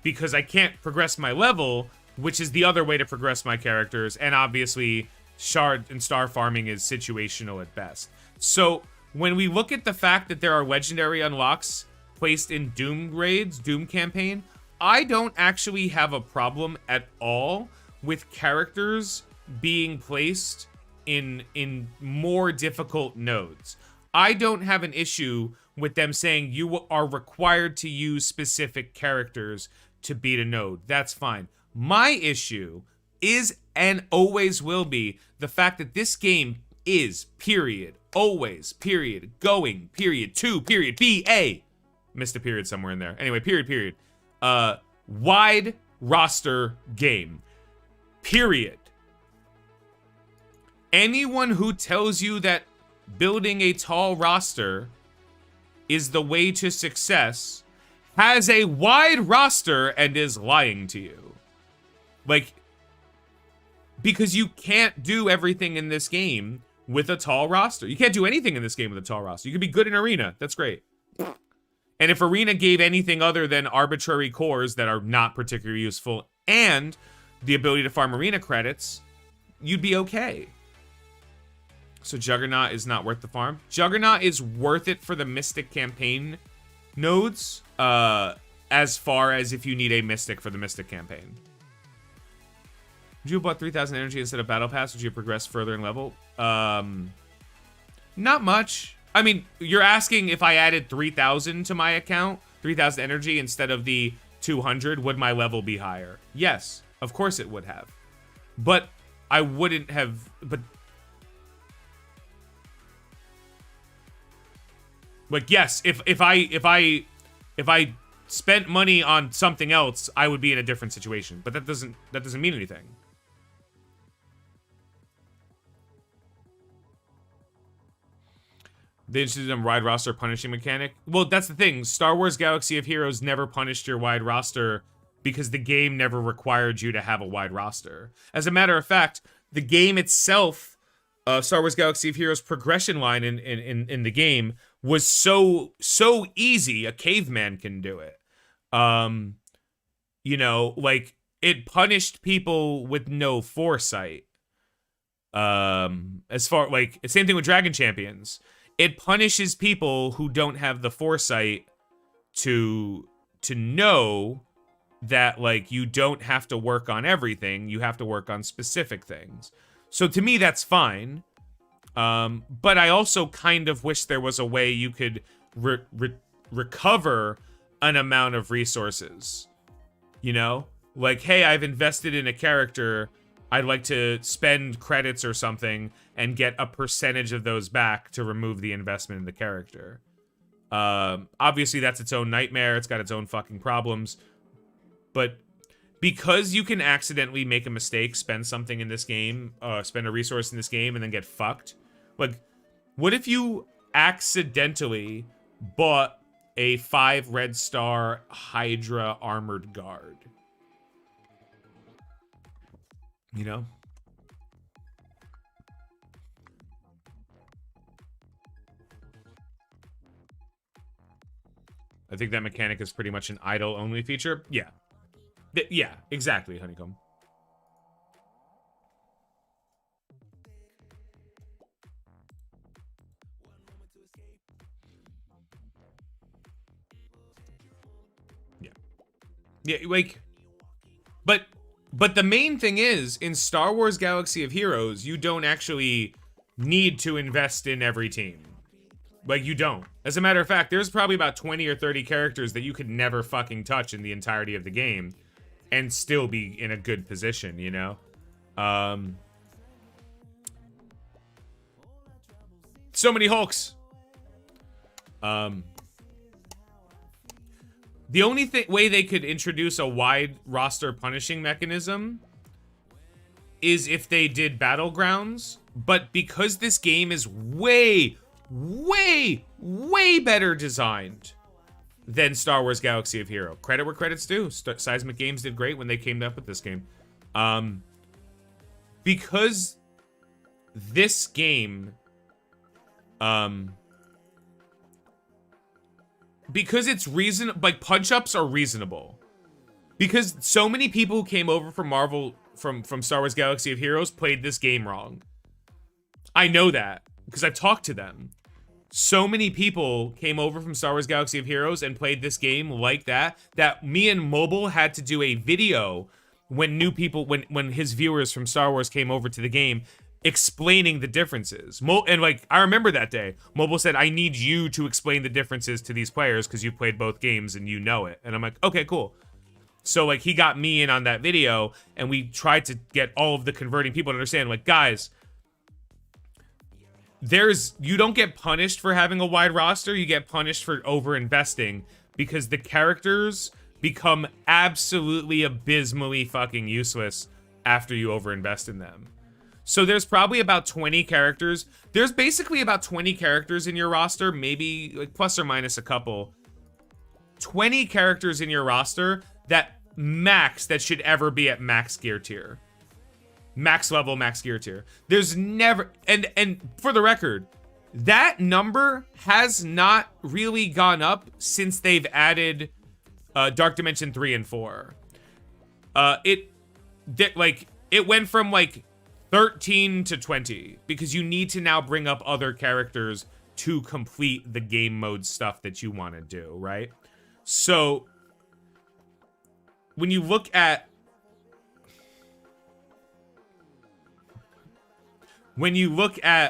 because I can't progress my level, which is the other way to progress my characters, and obviously, shard and star farming is situational at best. So, when we look at the fact that there are legendary unlocks placed in Doom raids, Doom campaign, I don't actually have a problem at all with characters being placed in more difficult nodes. I don't have an issue with them saying you are required to use specific characters to beat a node. That's fine. My issue is, and always will be, the fact that this game is, period, always, period, going, period, to, period, B-A. Missed a period somewhere in there. Anyway, period. Wide roster game. Period. Anyone who tells you that building a tall roster is the way to success has a wide roster and is lying to you. Like, because you can't do everything in this game with a tall roster. You can't do anything in this game with a tall roster. You can be good in Arena. That's great. And if Arena gave anything other than arbitrary cores that are not particularly useful and the ability to farm Arena credits, you'd be okay. So Juggernaut is not worth the farm. Juggernaut is worth it for the Mystic campaign nodes, as far as if you need a Mystic for the Mystic campaign. Would you have bought 3,000 energy instead of Battle Pass? Would you have progressed further in level? Not much. I mean, you're asking if I added 3,000 to my account, 3,000 energy instead of the 200, would my level be higher? Yes, of course it would have. But I wouldn't have, like, yes, if I spent money on something else, I would be in a different situation. But that doesn't mean anything. They instituted a wide roster punishing mechanic. Well, that's the thing. Star Wars Galaxy of Heroes never punished your wide roster because the game never required you to have a wide roster. As a matter of fact, the game itself, Star Wars Galaxy of Heroes progression line in the game was so easy, a caveman can do it. You know, like, it punished people with no foresight. As far, like, same thing with Dragon Champions. It punishes people who don't have the foresight to to know that, like, you don't have to work on everything. You have to work on specific things. So to me, that's fine. But I also kind of wish there was a way you could recover an amount of resources. You know? Like, hey, I've invested in a character. I'd like to spend credits or something and get a percentage of those back to remove the investment in the character. Obviously, that's its own nightmare. It's got its own fucking problems. But because you can accidentally make a mistake, spend something in this game, spend a resource in this game, and then get fucked. Like, what if you accidentally bought a 5 red star Hydra armored guard? You know? I think that mechanic is pretty much an idle-only feature. Yeah. Yeah, exactly, Honeycomb. Yeah. Yeah, like... But the main thing is, in Star Wars Galaxy of Heroes, you don't actually need to invest in every team. Like, you don't. As a matter of fact, there's probably about 20 or 30 characters that you could never fucking touch in the entirety of the game and still be in a good position, you know? So many Hulks. The only way they could introduce a wide roster punishing mechanism is if they did Battlegrounds, but because this game is way better designed than Star Wars Galaxy of Hero. Credit where credit's due. Seismic Games did great when they came up with this game. Because this game, because it's reasonable, like, punch-ups are reasonable. Because so many people who came over from Marvel, from Star Wars Galaxy of Heroes, played this game wrong. I know that, because I've talked to them. So many people came over from Star Wars Galaxy of Heroes and played this game like that me and Mobile had to do a video when new people, when his viewers from Star Wars came over to the game, explaining the differences. And, like, I remember that day. Mobile said, I need you to explain the differences to these players because you played both games and you know it. And I'm like, okay, cool. So, like, he got me in on that video, and we tried to get all of the converting people to understand, like, guys, you don't get punished for having a wide roster, you get punished for over-investing, because the characters become absolutely abysmally fucking useless after you over-invest in them. So there's probably about 20 characters. There's basically about 20 characters in your roster, maybe like plus or minus a couple. 20 characters in your roster that should ever be at max gear tier. Max level, max gear tier. There's never, and for the record, that number has not really gone up since they've added Dark Dimension 3 and 4. It went from like 13 to 20 because you need to now bring up other characters to complete the game mode stuff that you want to do, right? So when you look at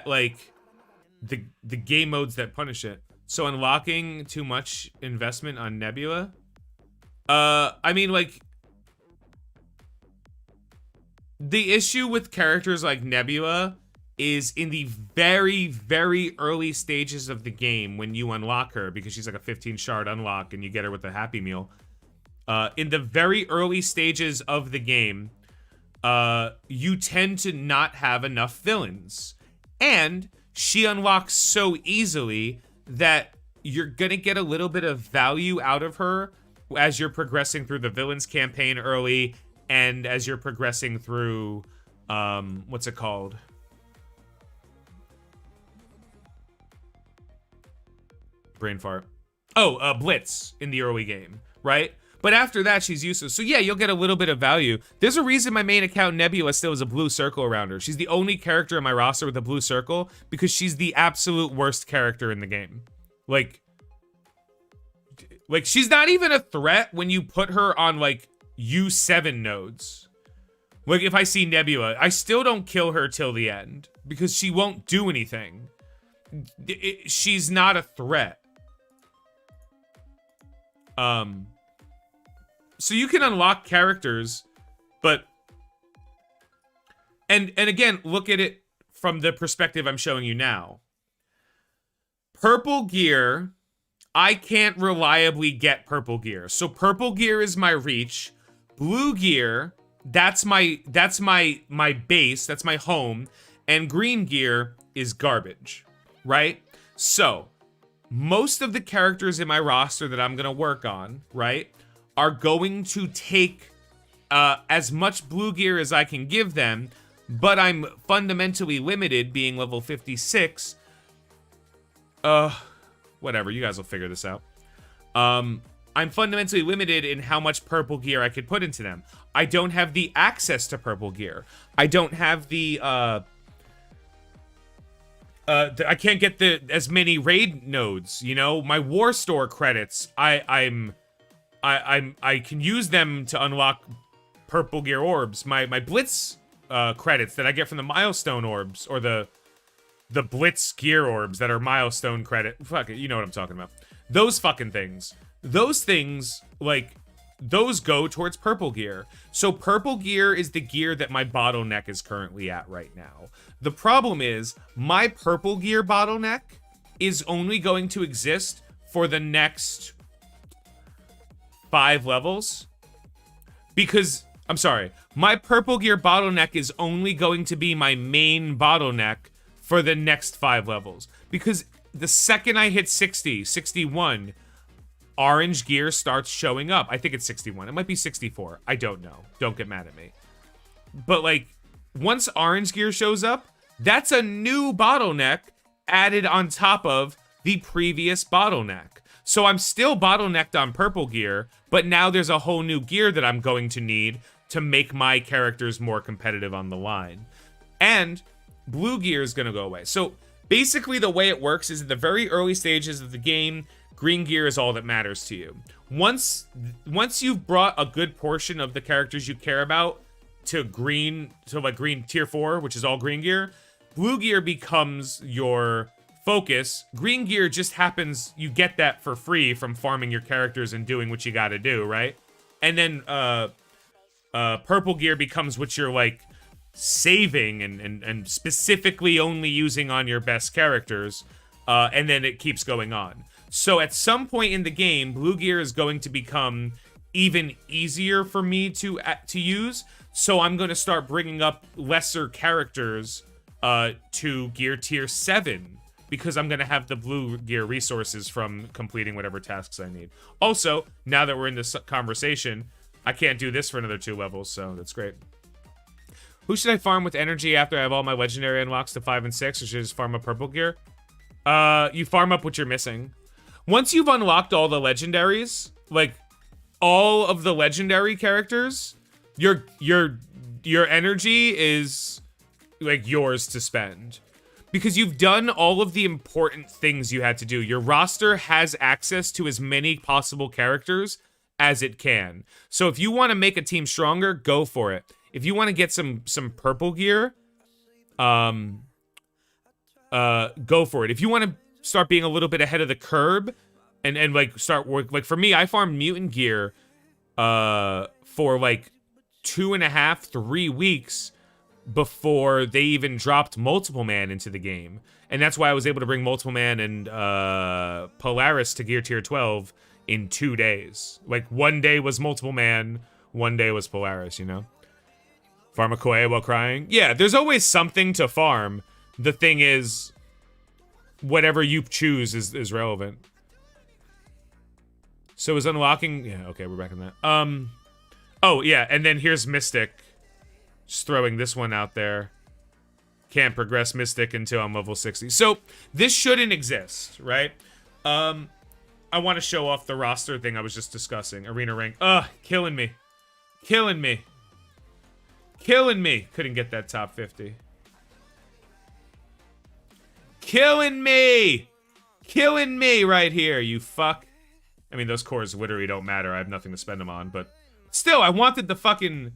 like the game modes that punish it, so unlocking too much investment on Nebula, I mean, like, the issue with characters like Nebula is in the very, very early stages of the game when you unlock her, because she's like a 15 shard unlock and you get her with a Happy Meal. In the very early stages of the game, you tend to not have enough villains. And she unlocks so easily that you're gonna get a little bit of value out of her as you're progressing through the villains campaign early, and as you're progressing through, what's it called? Brain fart. Oh, Blitz in the early game, right? But after that, she's useless. So yeah, you'll get a little bit of value. There's a reason my main account, Nebula, still has a blue circle around her. She's the only character in my roster with a blue circle because she's the absolute worst character in the game. Like, like, she's not even a threat when you put her on, like, U7 nodes. Like, if I see Nebula, I still don't kill her till the end because she won't do anything. She's not a threat. So you can unlock characters, but and again, look at it from the perspective I'm showing you now. Purple gear, I can't reliably get purple gear. So purple gear is my reach. Blue gear, that's my base, that's my home, and green gear is garbage, right? So most of the characters in my roster that I'm gonna work on, right, are going to take as much blue gear as I can give them, but I'm fundamentally limited, being level 56. Whatever, you guys will figure this out. I'm fundamentally limited in how much purple gear I could put into them. I don't have the access to purple gear. I don't have the I can't get as many raid nodes, you know? My war store credits, I can use them to unlock purple gear orbs. My blitz credits that I get from the milestone orbs, or the blitz gear orbs that are milestone credit. Fuck it, you know what I'm talking about. Those fucking things. Those things, like, those go towards purple gear. So purple gear is the gear that my bottleneck is currently at right now. The problem is, my purple gear bottleneck is only going to exist for the next 5 levels. Because, I'm sorry, my purple gear bottleneck is only going to be my main bottleneck for the next 5 levels. Because the second I hit 60, 61, orange gear starts showing up. I think it's 61. It might be 64. I don't know. Don't get mad at me. But, like, once orange gear shows up, that's a new bottleneck added on top of the previous bottleneck. So I'm still bottlenecked on purple gear, but now there's a whole new gear that I'm going to need to make my characters more competitive on the line. And blue gear is going to go away. So basically the way it works is in the very early stages of the game, green gear is all that matters to you. Once you've brought a good portion of the characters you care about to green, to like green tier 4, which is all green gear, blue gear becomes your focus. Green gear just happens, you get that for free from farming your characters and doing what you gotta do, right? And then purple gear becomes what you're like saving and specifically only using on your best characters, and then it keeps going on. So at some point in the game, blue gear is going to become even easier for me to use, so I'm going to start bringing up lesser characters to gear tier 7, because I'm going to have the blue gear resources from completing whatever tasks I need. Also, now that we're in this conversation, I can't do this for another 2 levels, so that's great. Who should I farm with energy after I have all my legendary unlocks to 5 and 6, or should I just farm up purple gear? You farm up what you're missing. Once you've unlocked all the legendaries, like all of the legendary characters, your energy is like yours to spend. Because you've done all of the important things you had to do. Your roster has access to as many possible characters as it can. So if you want to make a team stronger, go for it. If you want to get some purple gear, go for it. If you want to start being a little bit ahead of the curb and like start work, like for me, I farmed mutant gear for like 2.5, 3 weeks before they even dropped multiple man into the game. And that's why I was able to bring multiple man and Polaris to gear tier 12 in 2 days. Like 1 day was multiple man, 1 day was Polaris, you know? Farm a Koei while crying? Yeah, there's always something to farm. The thing is, whatever you choose is relevant. So is unlocking... Yeah, okay, we're back on that. Oh, yeah, and then here's Mystic. Just throwing this one out there. Can't progress Mystic until I'm level 60. So, this shouldn't exist, right? I want to show off the roster thing I was just discussing. Arena rank. Ugh, killing me. Killing me. Killing me. Couldn't get that top 50. Killing me! Killing me right here, you fuck. I mean, those cores literally don't matter. I have nothing to spend them on, but still, I wanted the fucking...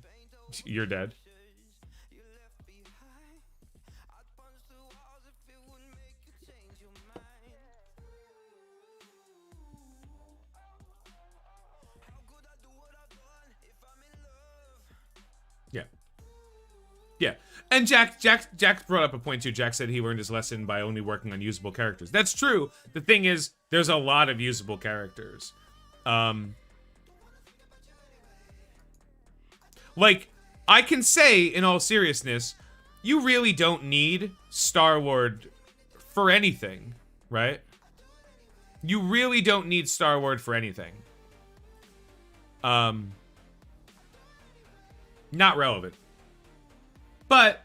You're dead. Yeah. Yeah. And Jack brought up a point too. Jack said he learned his lesson by only working on usable characters. That's true. The thing is, there's a lot of usable characters. Like, I can say, in all seriousness, you really don't need Star-Lord for anything, right? You really don't need Star-Lord for anything. Not relevant. But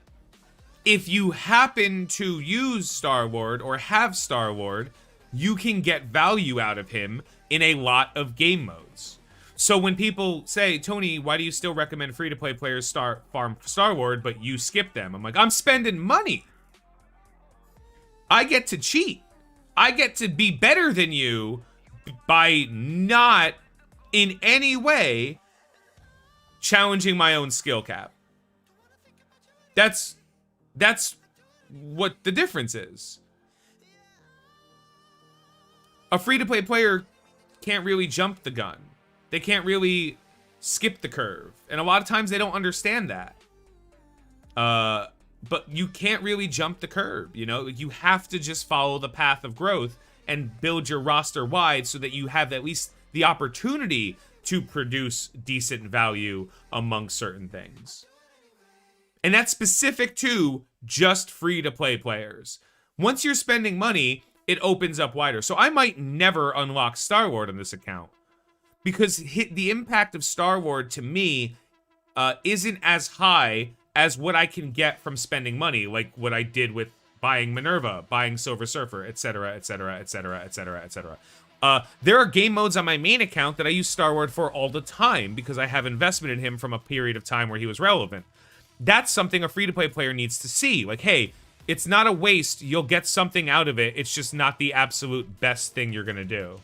if you happen to use Star-Lord or have Star-Lord, you can get value out of him in a lot of game modes. So when people say, Tony, why do you still recommend free-to-play players farm Star-Lord, but you skip them? I'm like, I'm spending money. I get to cheat. I get to be better than you by not in any way challenging my own skill cap. That's what the difference is. A free-to-play player can't really jump the gun. They can't really skip the curve. And a lot of times they don't understand that. But you can't really jump the curve, you know? You have to just follow the path of growth and build your roster wide so that you have at least the opportunity to produce decent value among certain things. And that's specific to just free-to-play players. Once you're spending money, it opens up wider. So I might never unlock Star-Lord on this account. Because the impact of Star-Lord to me isn't as high as what I can get from spending money, like what I did with buying Minerva, buying Silver Surfer, etc., etc., etc., etc., etc. There are game modes on my main account that I use Star-Lord for all the time because I have investment in him from a period of time where he was relevant. That's something a free-to-play player needs to see. Like, hey, it's not a waste. You'll get something out of it. It's just not the absolute best thing you're going to do.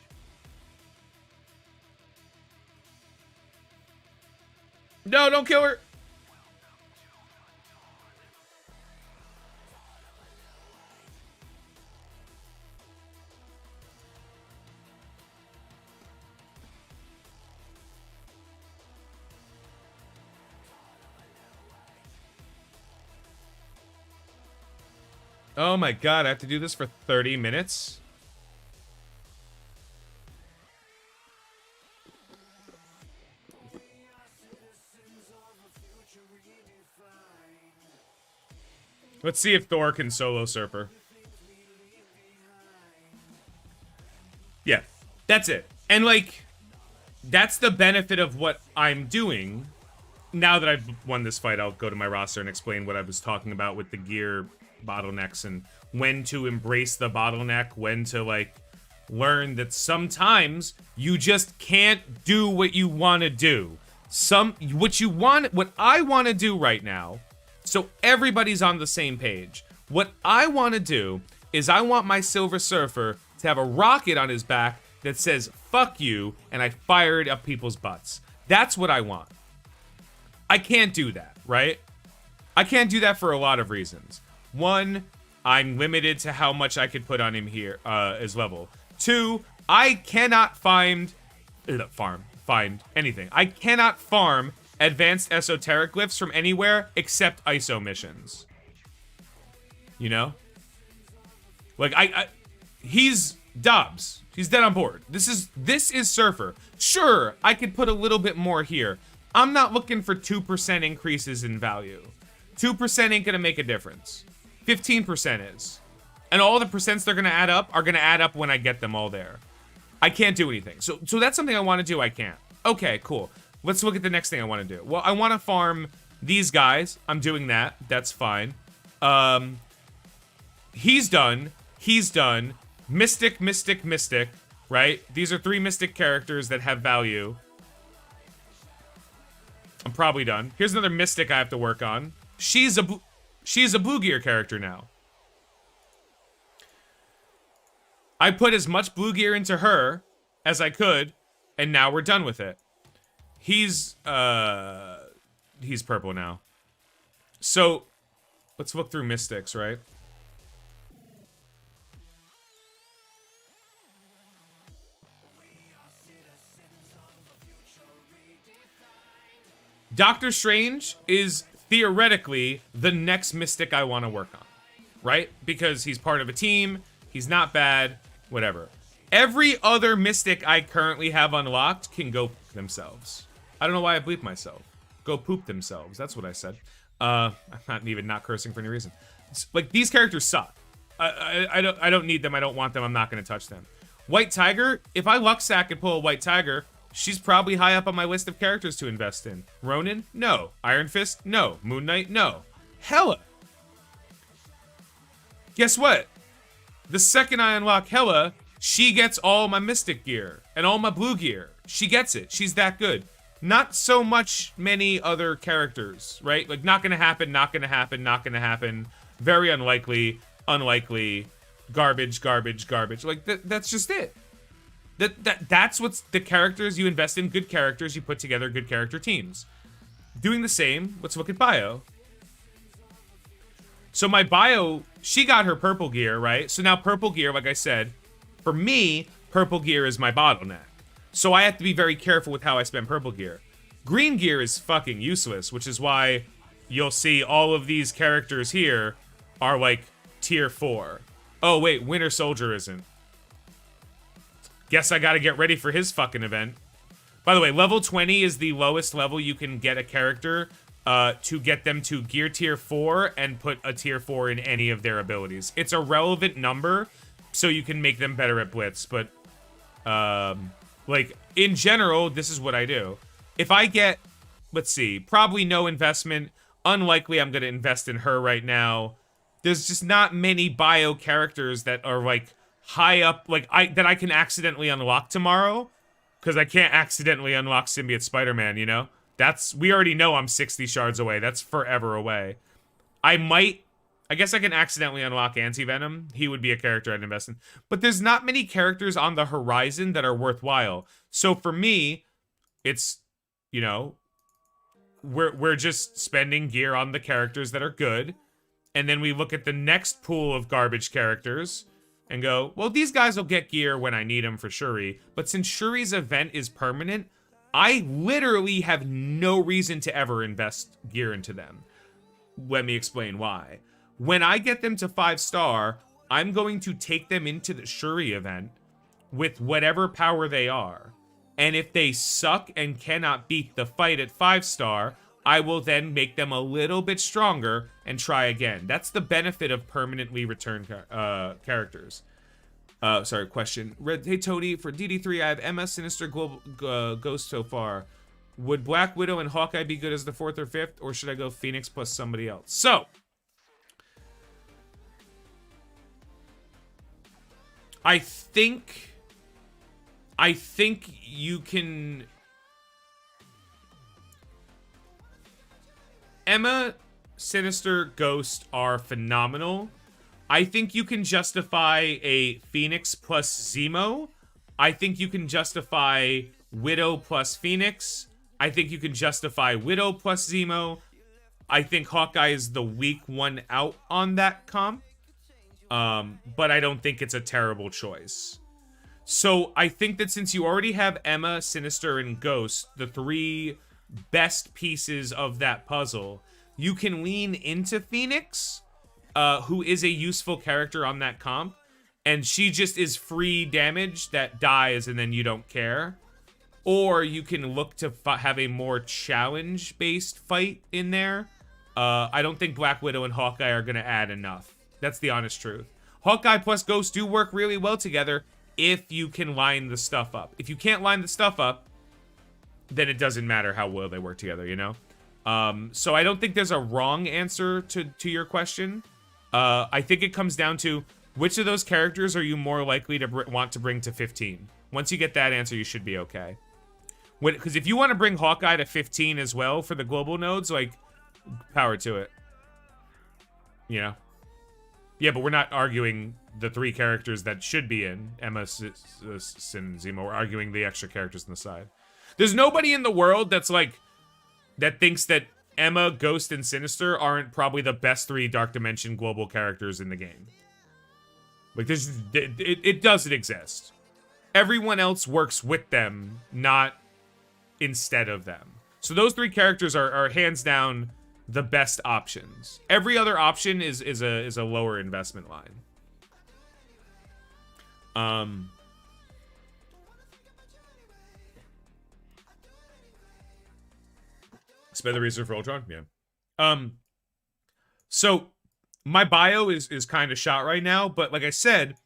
No, don't kill her. Oh my god, I have to do this for 30 minutes? Let's see if Thor can solo Surfer. Yeah, that's it. And like, that's the benefit of what I'm doing. Now that I've won this fight, I'll go to my roster and explain what I was talking about with the gear bottlenecks and when to embrace the bottleneck, when to like learn that sometimes you just can't do what you want to do. What I want to do right now, so everybody's on the same page. What I want to do is I want my Silver Surfer to have a rocket on his back that says, fuck you, and I fire it up people's butts. That's what I want. I can't do that, right? I can't do that for a lot of reasons. One, I'm limited to how much I could put on him here as level. Two, I cannot find anything. I cannot farm advanced esoteric glyphs from anywhere except ISO missions. You know? Like, he's Dobbs. He's dead on board. This is Surfer. Sure, I could put a little bit more here. I'm not looking for 2% increases in value. 2% ain't gonna make a difference. 15% is. And all the percents they're gonna add up are gonna add up when I get them all there. I can't do anything. So that's something I want to do. I can't. Okay, cool. Let's look at the next thing I want to do. Well, I want to farm these guys. I'm doing that. That's fine. He's done. He's done. Mystic, Mystic, Mystic. Right? These are 3 Mystic characters that have value. I'm probably done. Here's another Mystic I have to work on. She's a Blue Gear character now. I put as much Blue Gear into her as I could, and now we're done with it. He's purple now. So, let's look through Mystics, right? Doctor Strange is theoretically the next Mystic I want to work on, right? Because he's part of a team, he's not bad, whatever. Every other Mystic I currently have unlocked can go themselves. I don't know why I bleeped myself. Go poop themselves. That's what I said. I'm not cursing for any reason. Like, these characters suck. I don't need them. I don't want them. I'm not going to touch them. White Tiger, if I luck sack and pull a White Tiger, she's probably high up on my list of characters to invest in. Ronin? No. Iron Fist? No. Moon Knight? No. Hela. Guess what? The second I unlock Hela, she gets all my Mystic gear and all my blue gear. She gets it. She's that good. Not so much many other characters, right? Like, not gonna happen, not gonna happen, not gonna happen. Very unlikely, unlikely, garbage, garbage, garbage. Like, that's just it. That's what's the characters you invest in. Good characters, you put together good character teams. Doing the same, let's look at Bio. So my Bio, she got her purple gear, right? So now purple gear, like I said, for me, purple gear is my bottleneck. So I have to be very careful with how I spend purple gear. Green gear is fucking useless, which is why you'll see all of these characters here are like tier 4. Oh wait, Winter Soldier isn't. Guess I gotta get ready for his fucking event. By the way, level 20 is the lowest level you can get a character to get them to gear tier 4 and put a tier 4 in any of their abilities. It's a relevant number, so you can make them better at Blitz, but like, in general, this is what I do. If I get, let's see, probably no investment, unlikely I'm gonna invest in her right now. There's just not many Bio characters that are like high up, like that I can accidentally unlock tomorrow, because I can't accidentally unlock Symbiote Spider-Man, you know? We already know I'm 60 shards away. That's forever away. I guess I can accidentally unlock Anti-Venom. He would be a character I'd invest in. But there's not many characters on the horizon that are worthwhile. So for me, it's, you know, we're just spending gear on the characters that are good. And then we look at the next pool of garbage characters and go, well, these guys will get gear when I need them for Shuri. But since Shuri's event is permanent, I literally have no reason to ever invest gear into them. Let me explain why. When I get them to 5-star, I'm going to take them into the Shuri event with whatever power they are. And if they suck and cannot beat the fight at 5-star, I will then make them a little bit stronger and try again. That's the benefit of permanently returned characters. Sorry, question. Hey, Tony, for DD3, I have Emma, Sinister, Global, Ghost so far. Would Black Widow and Hawkeye be good as the 4th or 5th, or should I go Phoenix plus somebody else? So, I think you can... Emma, Sinister, Ghost are phenomenal. I think you can justify a Phoenix plus Zemo. I think you can justify Widow plus Phoenix. I think you can justify Widow plus Zemo. I think Hawkeye is the weak one out on that comp. But I don't think it's a terrible choice. So I think that since you already have Emma, Sinister, and Ghost, the 3 best pieces of that puzzle, you can lean into Phoenix, who is a useful character on that comp, and she just is free damage that dies and then you don't care. Or you can look to have a more challenge-based fight in there. I don't think Black Widow and Hawkeye are going to add enough. That's the honest truth. Hawkeye plus Ghost do work really well together if you can line the stuff up. If you can't line the stuff up, then it doesn't matter how well they work together, you know? So I don't think there's a wrong answer to your question. I think it comes down to which of those characters are you more likely to want to bring to 15? Once you get that answer, you should be okay. Because if you want to bring Hawkeye to 15 as well for the global nodes, like, power to it. You know? Yeah, but we're not arguing the 3 characters that should be in Emma, Sin, and Zemo. We're arguing the extra characters on the side. There's nobody in the world that's like that thinks that Emma, Ghost, and Sinister aren't probably the best 3 Dark Dimension global characters in the game. Like, it doesn't exist. Everyone else works with them, not instead of them. So those 3 characters are hands down the best options. Every other option is a lower investment line. Spend the reason for Ultron? Yeah. So my bio is kind of shot right now, but like I said,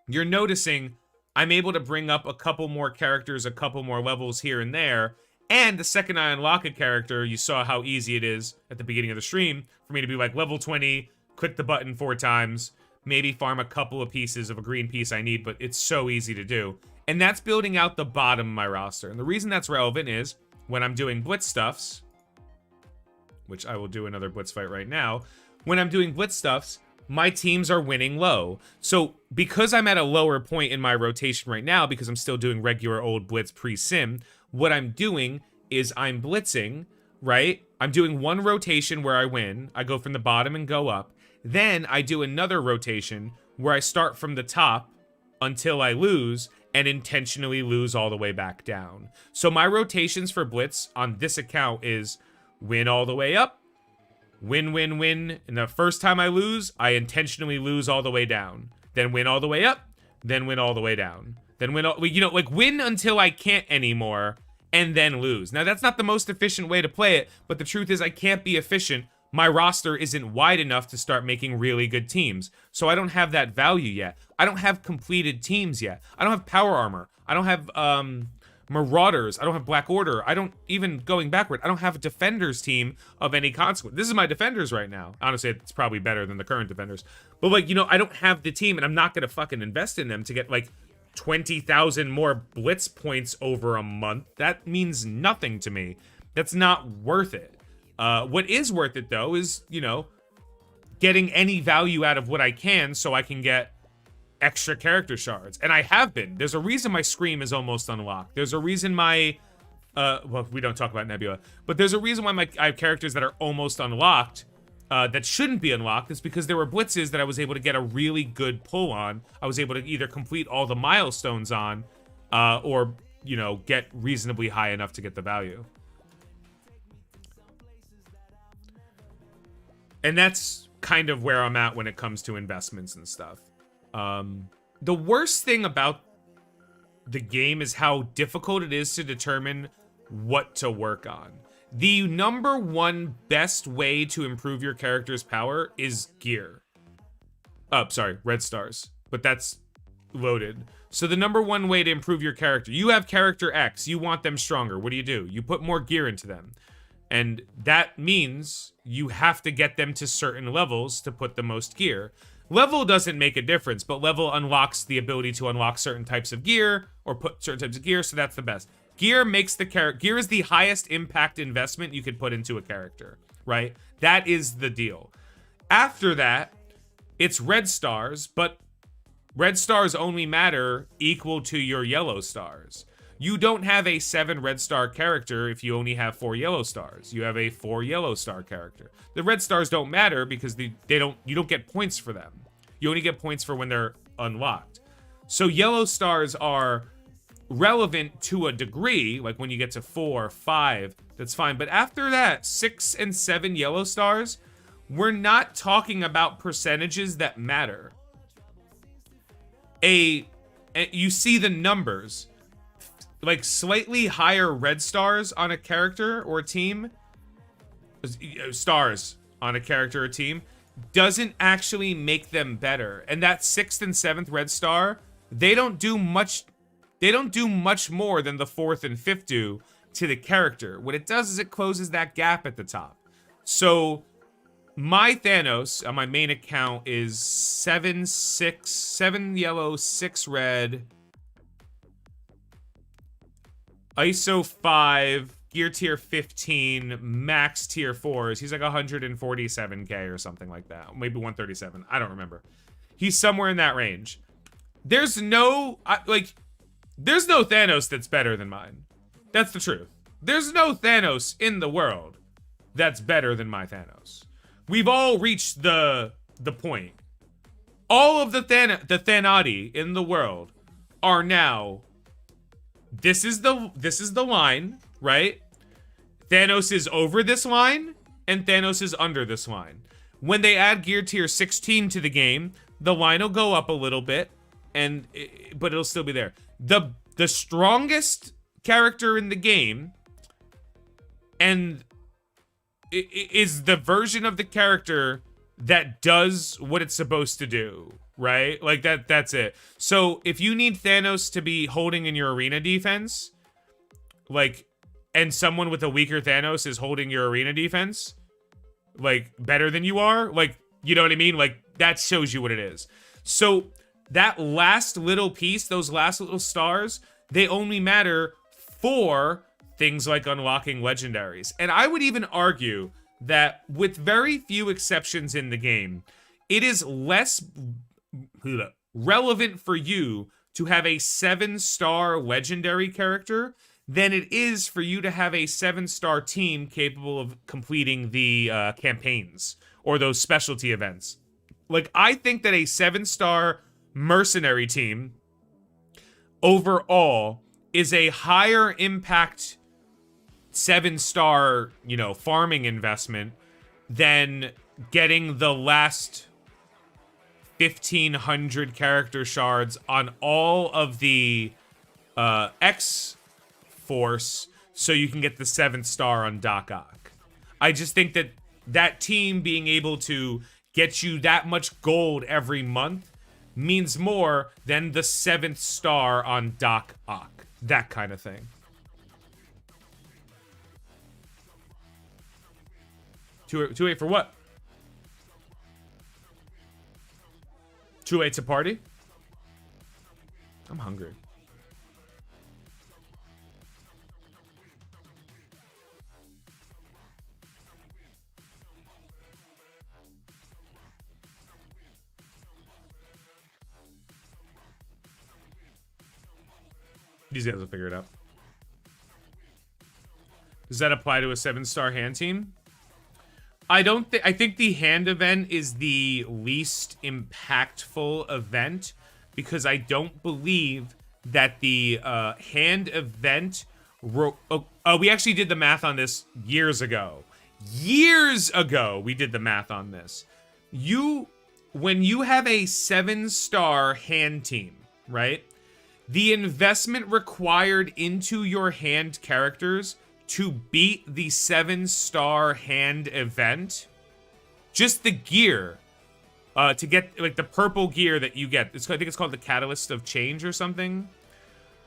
you're noticing I'm able to bring up a couple more characters, a couple more levels here and there, and the second I unlock a character, you saw how easy it is at the beginning of the stream for me to be like level 20, click the button 4 times, maybe farm a couple of pieces of a green piece I need, but it's so easy to do. And that's building out the bottom of my roster. And the reason that's relevant is when I'm doing blitz stuffs, which I will do another blitz fight right now. When I'm doing blitz stuffs, my teams are winning low. So because I'm at a lower point in my rotation right now, because I'm still doing regular old blitz pre-sim, what I'm doing is I'm blitzing, right? I'm doing one rotation where I win. I go from the bottom and go up. Then I do another rotation where I start from the top until I lose and intentionally lose all the way back down. So my rotations for blitz on this account is win all the way up, win, win, win. And the first time I lose, I intentionally lose all the way down. Then win all the way up, then win all the way down. Then win all, you know, like win until I can't anymore and then lose. Now that's not the most efficient way to play it, but the truth is I can't be efficient. My roster isn't wide enough to start making really good teams. So I don't have that value yet. I don't have completed teams yet. I don't have power armor. I don't have Marauders. I don't have Black Order. I don't, even going backward, I don't have a Defenders team of any consequence. This is my Defenders right now. Honestly, it's probably better than the current Defenders. But like, you know, I don't have the team and I'm not going to fucking invest in them to get like 20,000 more blitz points over a month. That means nothing to me. That's not worth it. What is worth it though is, you know, getting any value out of what I can so I can get extra character shards. And I have been. There's a reason my Scream is almost unlocked. There's a reason my well, we don't talk about Nebula, but there's a reason why I have characters that are almost unlocked that shouldn't be unlocked. It's because there were blitzes that I was able to get a really good pull on. I was able to either complete all the milestones on or, you know, get reasonably high enough to get the value. And that's kind of where I'm at when it comes to investments and stuff. The worst thing about the game is how difficult it is to determine what to work on. The number one best way to improve your character's power is gear. Sorry, red stars. But that's loaded. So the number one way to improve your character, you have character X, you want them stronger. What do? You put more gear into them. And that means you have to get them to certain levels to put the most gear. Level doesn't make a difference, but level unlocks the ability to unlock certain types of gear or put certain types of gear, so that's the best. Gear makes the character, gear is the highest impact investment you could put into a character, right? That is the deal. After that, it's red stars, but red stars only matter equal to your yellow stars. You don't have a 7 red star character if you only have 4 yellow stars. You have a 4 yellow star character. The red stars don't matter because you don't get points for them. You only get points for when they're unlocked. So yellow stars are relevant to a degree, like when you get to 4, 5, that's fine. But after that, 6 and 7 yellow stars, we're not talking about percentages that matter. You see the numbers. Like slightly higher red stars on a character or a team, stars on a character or team, doesn't actually make them better. And that 6th and 7th red star, they don't do much more than the 4th and 5th do to the character. What it does is it closes that gap at the top. So my Thanos on my main account is 7 yellow, 6 red, ISO 5, gear tier 15, max tier 4s. He's like 147k or something like that. Maybe 137. I don't remember. He's somewhere in that range. There's no there's no Thanos that's better than mine. That's the truth. There's no Thanos in the world that's better than my Thanos. We've all reached the point. All of the Thanati in the world are now. This is the line, right? Thanos is over this line, and Thanos is under this line. When they add gear tier 16 to the game, the line will go up a little bit, but it'll still be there. The strongest character in the game, and is the version of the character that does what it's supposed to do, right? Like that's it. So if you need Thanos to be holding in your arena defense, like, and someone with a weaker Thanos is holding your arena defense, like, better than you are, like, you know what I mean? Like, that shows you what it is. So that last little piece, those last little stars, they only matter for things like unlocking legendaries. And I would even argue that with very few exceptions in the game, it is less relevant for you to have a 7-star legendary character than it is for you to have a 7-star team capable of completing the campaigns or those specialty events. Like, I think that a 7-star mercenary team overall is a higher impact 7-star, you know, farming investment than getting the last 1,500 character shards on all of the X-Force so you can get the 7th star on Doc Ock. I just think that that team being able to get you that much gold every month means more than the 7th star on Doc Ock. That kind of thing. 2-8 for what? 2-8's a party? I'm hungry. These guys will figure it out. Does that apply to a 7-star hand team? I think the hand event is the least impactful event because I don't believe that the hand event. We actually did the math on this years ago. Years ago, we did the math on this. When you have a 7-star hand team, right? The investment required into your hand characters to beat the 7-star hand event, just the gear, to get like the purple gear that you get. I think it's called the Catalyst of Change or something.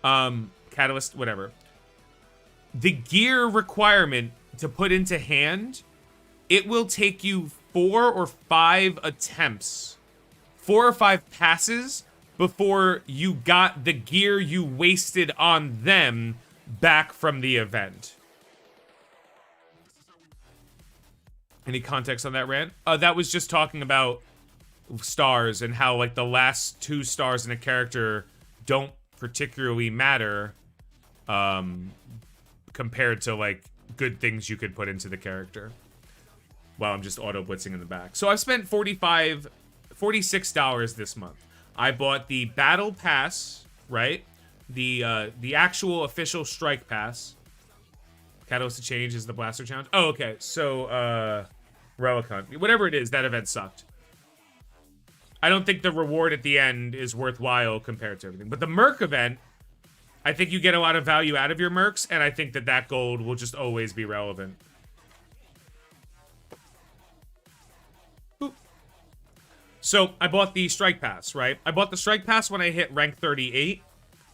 Catalyst, whatever. The gear requirement to put into hand, it will take you 4 or 5 attempts, 4 or 5 passes before you got the gear you wasted on them back from the event. Any context on that rant? That was just talking about stars and how, like, the last 2 stars in a character don't particularly matter compared to, like, good things you could put into the character. Wow, I'm just auto-blitzing in the back. So I've spent $46 this month. I bought the Battle Pass, right? The actual official Strike Pass. Catalyst to Change is the Blaster Challenge. Oh, okay. So, Relicon. Whatever it is, that event sucked. I don't think the reward at the end is worthwhile compared to everything. But the Merc event, I think you get a lot of value out of your Mercs, and I think that that gold will just always be relevant. Boop. So, I bought the Strike Pass, right? I bought the Strike Pass when I hit rank 38,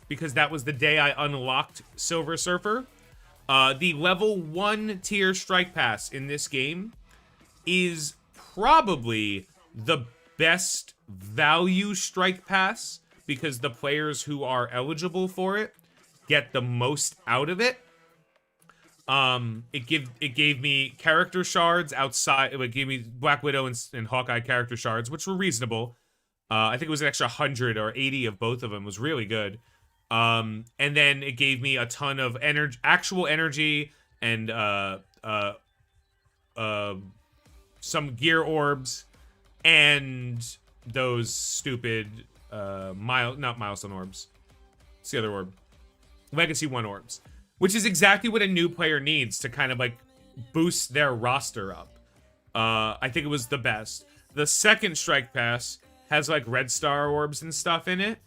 because that was the day I unlocked Silver Surfer. The level 1 tier Strike Pass in this game is probably the best value Strike Pass because the players who are eligible for it get the most out of it. It gave me character shards outside. It gave me Black Widow and Hawkeye character shards, which were reasonable. I think it was an extra 100 or 80 of both of them. It was really good. And then it gave me a ton of energy, actual energy, and some gear orbs, and those stupid not milestone orbs. It's the other orb. Legacy 1 orbs. Which is exactly what a new player needs to kind of like boost their roster up. I think it was the best. The second Strike Pass has like red star orbs and stuff in it.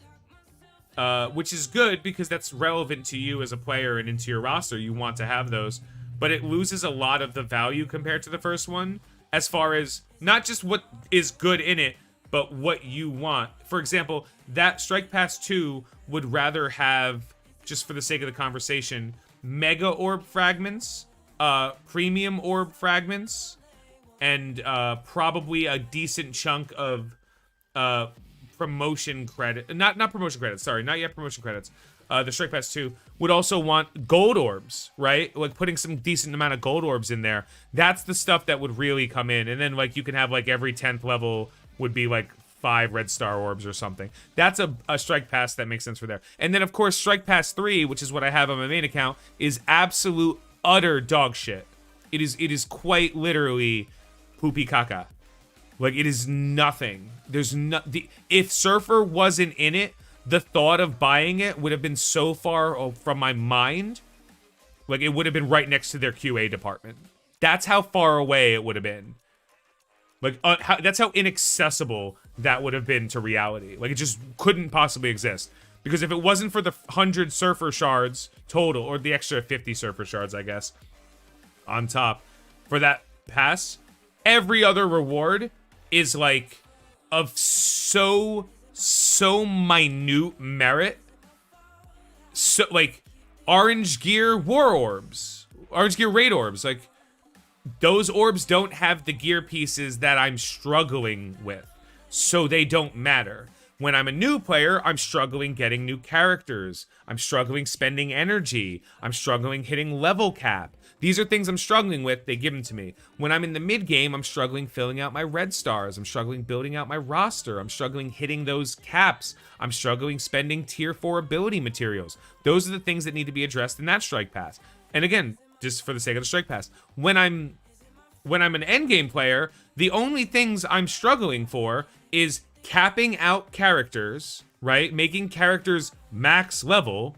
Which is good because that's relevant to you as a player and into your roster. You want to have those. But it loses a lot of the value compared to the first one. As far as not just what is good in it, but what you want. For example, that Strike Pass 2 would rather have, just for the sake of the conversation, Mega Orb Fragments, Premium Orb Fragments, and probably a decent chunk of promotion credit. Not promotion credits, sorry, not yet promotion credits. The Strike Pass 2 would also want gold orbs, right? Like putting some decent amount of gold orbs in there. That's the stuff that would really come in. And then like you can have like every 10th level would be like 5 red star orbs or something. That's a Strike Pass that makes sense for there. And then of course Strike Pass 3, which is what I have on my main account, is absolute utter dog shit. It is quite literally poopy caca. Like it is nothing. There's no if Surfer wasn't in it, the thought of buying it would have been so far from my mind. Like it would have been right next to their QA department. That's how far away it would have been. Like that's how inaccessible that would have been to reality. Like it just couldn't possibly exist. Because if it wasn't for the 100 Surfer shards total, or the extra 50 Surfer shards, I guess, on top for that pass, every other reward is like of so minute merit. So like Orange Gear War Orbs, Orange Gear Raid Orbs, like those orbs don't have the gear pieces that I'm struggling with, so they don't matter. When I'm a new player, I'm struggling getting new characters. I'm struggling spending energy. I'm struggling hitting level cap. These are things I'm struggling with. They give them to me. When I'm in the mid game, I'm struggling filling out my red stars. I'm struggling building out my roster. I'm struggling hitting those caps. I'm struggling spending tier 4 ability materials. Those are the things that need to be addressed in that Strike Pass. And again, just for the sake of the Strike Pass, when I'm an endgame player, the only things I'm struggling for is capping out characters, right? Making characters max level,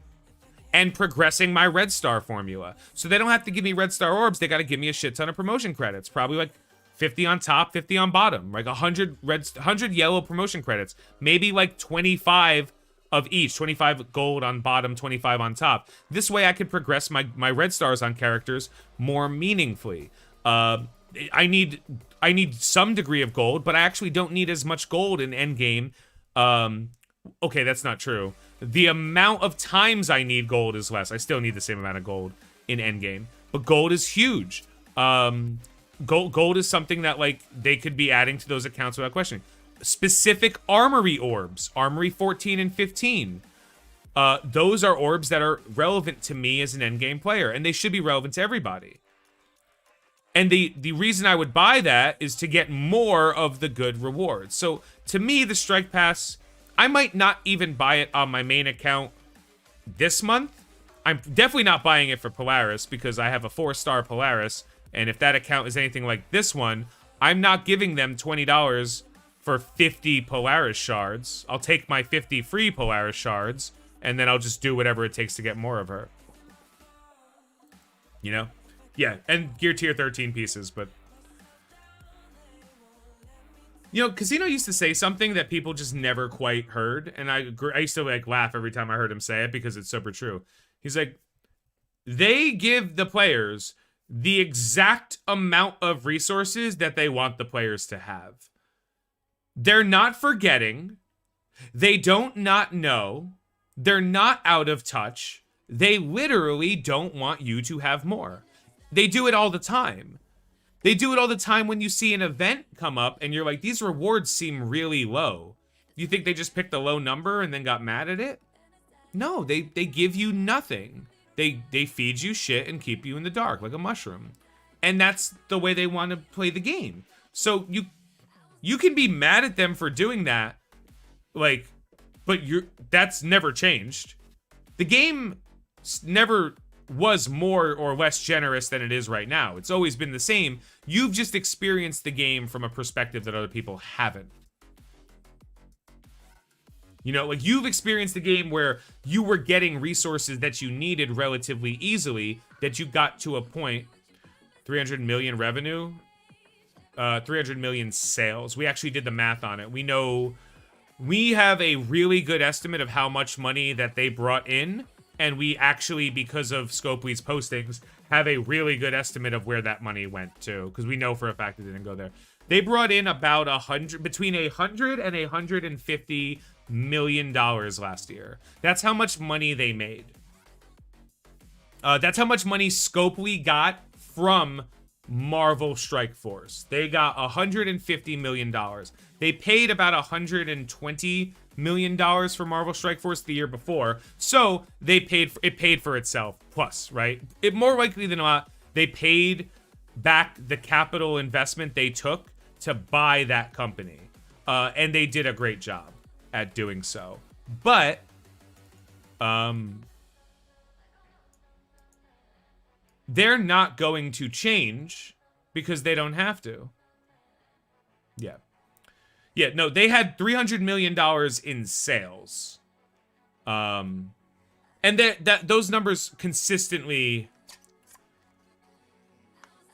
and progressing my red star formula. So they don't have to give me red star orbs. They got to give me a shit ton of promotion credits. Probably like 50 on top, 50 on bottom. Like 100 yellow promotion credits. Maybe like 25 of each. 25 gold on bottom, 25 on top. This way I could progress my red stars on characters more meaningfully. I need some degree of gold, but I actually don't need as much gold in endgame. Okay, that's not true. The amount of times I need gold is less. I still need the same amount of gold in endgame, but gold is huge. Gold is something that like they could be adding to those accounts without questioning. Specific armory orbs, armory 14 and 15. Those are orbs that are relevant to me as an endgame player, and they should be relevant to everybody. And the reason I would buy that is to get more of the good rewards. So to me, the Strike Pass, I might not even buy it on my main account this month. I'm definitely not buying it for Polaris because I have a 4-star Polaris. And if that account is anything like this one, I'm not giving them $20 for 50 Polaris shards. I'll take my 50 free Polaris shards, and then I'll just do whatever it takes to get more of her. You know? Yeah, and gear tier 13 pieces, but... You know, Casino used to say something that people just never quite heard, and I used to like laugh every time I heard him say it because it's super true. He's like, they give the players the exact amount of resources that they want the players to have. They're not forgetting. They don't not know. They're not out of touch. They literally don't want you to have more. They do it all the time. They do it all the time when you see an event come up and you're like, these rewards seem really low. You think they just picked a low number and then got mad at it? No, they give you nothing. They feed you shit and keep you in the dark like a mushroom. And that's the way they want to play the game. So you can be mad at them for doing that, Like, but that's never changed. The game never was more or less generous than it is right now. It's always been the same. You've just experienced the game from a perspective that other people haven't. You know, like you've experienced the game where you were getting resources that you needed relatively easily, that you got to a point. 300 million revenue, 300 million sales. We actually did the math on it. We have a really good estimate of how much money that they brought in, and we actually, because of Scopely's postings, have a really good estimate of where that money went to, because we know for a fact it didn't go there. They brought in about between $100 and $150 million last year. That's how much money they made. That's how much money Scopely got from Marvel Strike Force. They got $150 million. They paid about $120 million for Marvel Strike Force the year before, so it paid for itself plus, right? It more likely than not, they paid back the capital investment they took to buy that company, and they did a great job at doing so. But they're not going to change because they don't have to. Yeah, no, they had $300 million in sales. And those numbers consistently...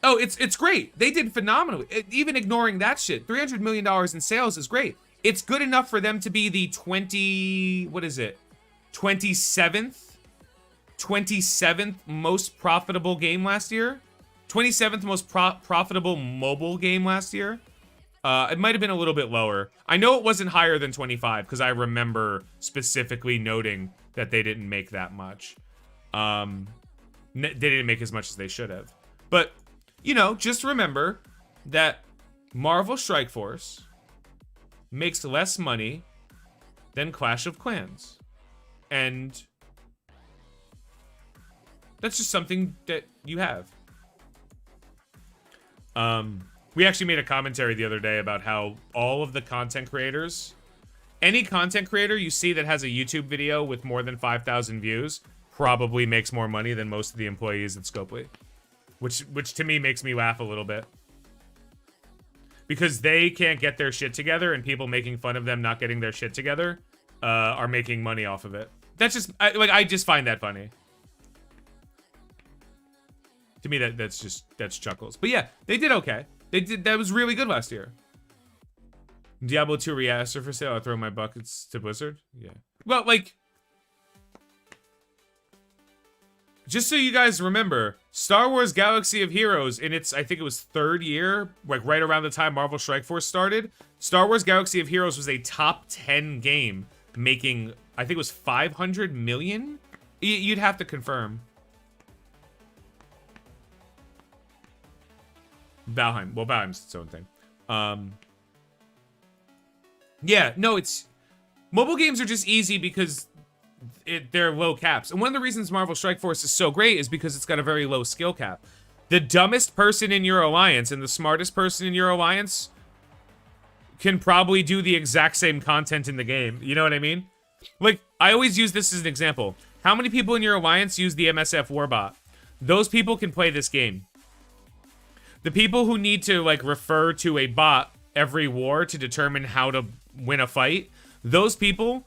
Oh, it's great. They did phenomenally. Even ignoring that shit, $300 million in sales is great. It's good enough for them to be the 27th most profitable game last year. 27th most profitable mobile game last year. It might have been a little bit lower. I know it wasn't higher than 25 because I remember specifically noting that they didn't make that much. They didn't make as much as they should have. But, you know, just remember that Marvel Strike Force makes less money than Clash of Clans. And that's just something that you have. We actually made a commentary the other day about how all of the content creators, any content creator you see that has a YouTube video with more than 5,000 views probably makes more money than most of the employees at Scopely. Which to me makes me laugh a little bit. Because they can't get their shit together, and people making fun of them not getting their shit together are making money off of it. That's just, I just find that funny. To me, that's chuckles. But yeah, they did okay. That was really good last year. Diablo 2 Remaster for sale. I throw my buckets to Blizzard. Yeah. Well, like, just so you guys remember, Star Wars Galaxy of Heroes in its, I think it was third year, like right around the time Marvel Strike Force started, Star Wars Galaxy of Heroes was a top 10 game, making, I think it was 500 million? You'd have to confirm. Valheim. Well, Valheim's its own thing. Yeah, no, it's... Mobile games are just easy because they're low caps. And one of the reasons Marvel Strike Force is so great is because it's got a very low skill cap. The dumbest person in your alliance and the smartest person in your alliance can probably do the exact same content in the game. You know what I mean? Like, I always use this as an example. How many people in your alliance use the MSF Warbot? Those people can play this game. The people who need to, like, refer to a bot every war to determine how to win a fight, those people,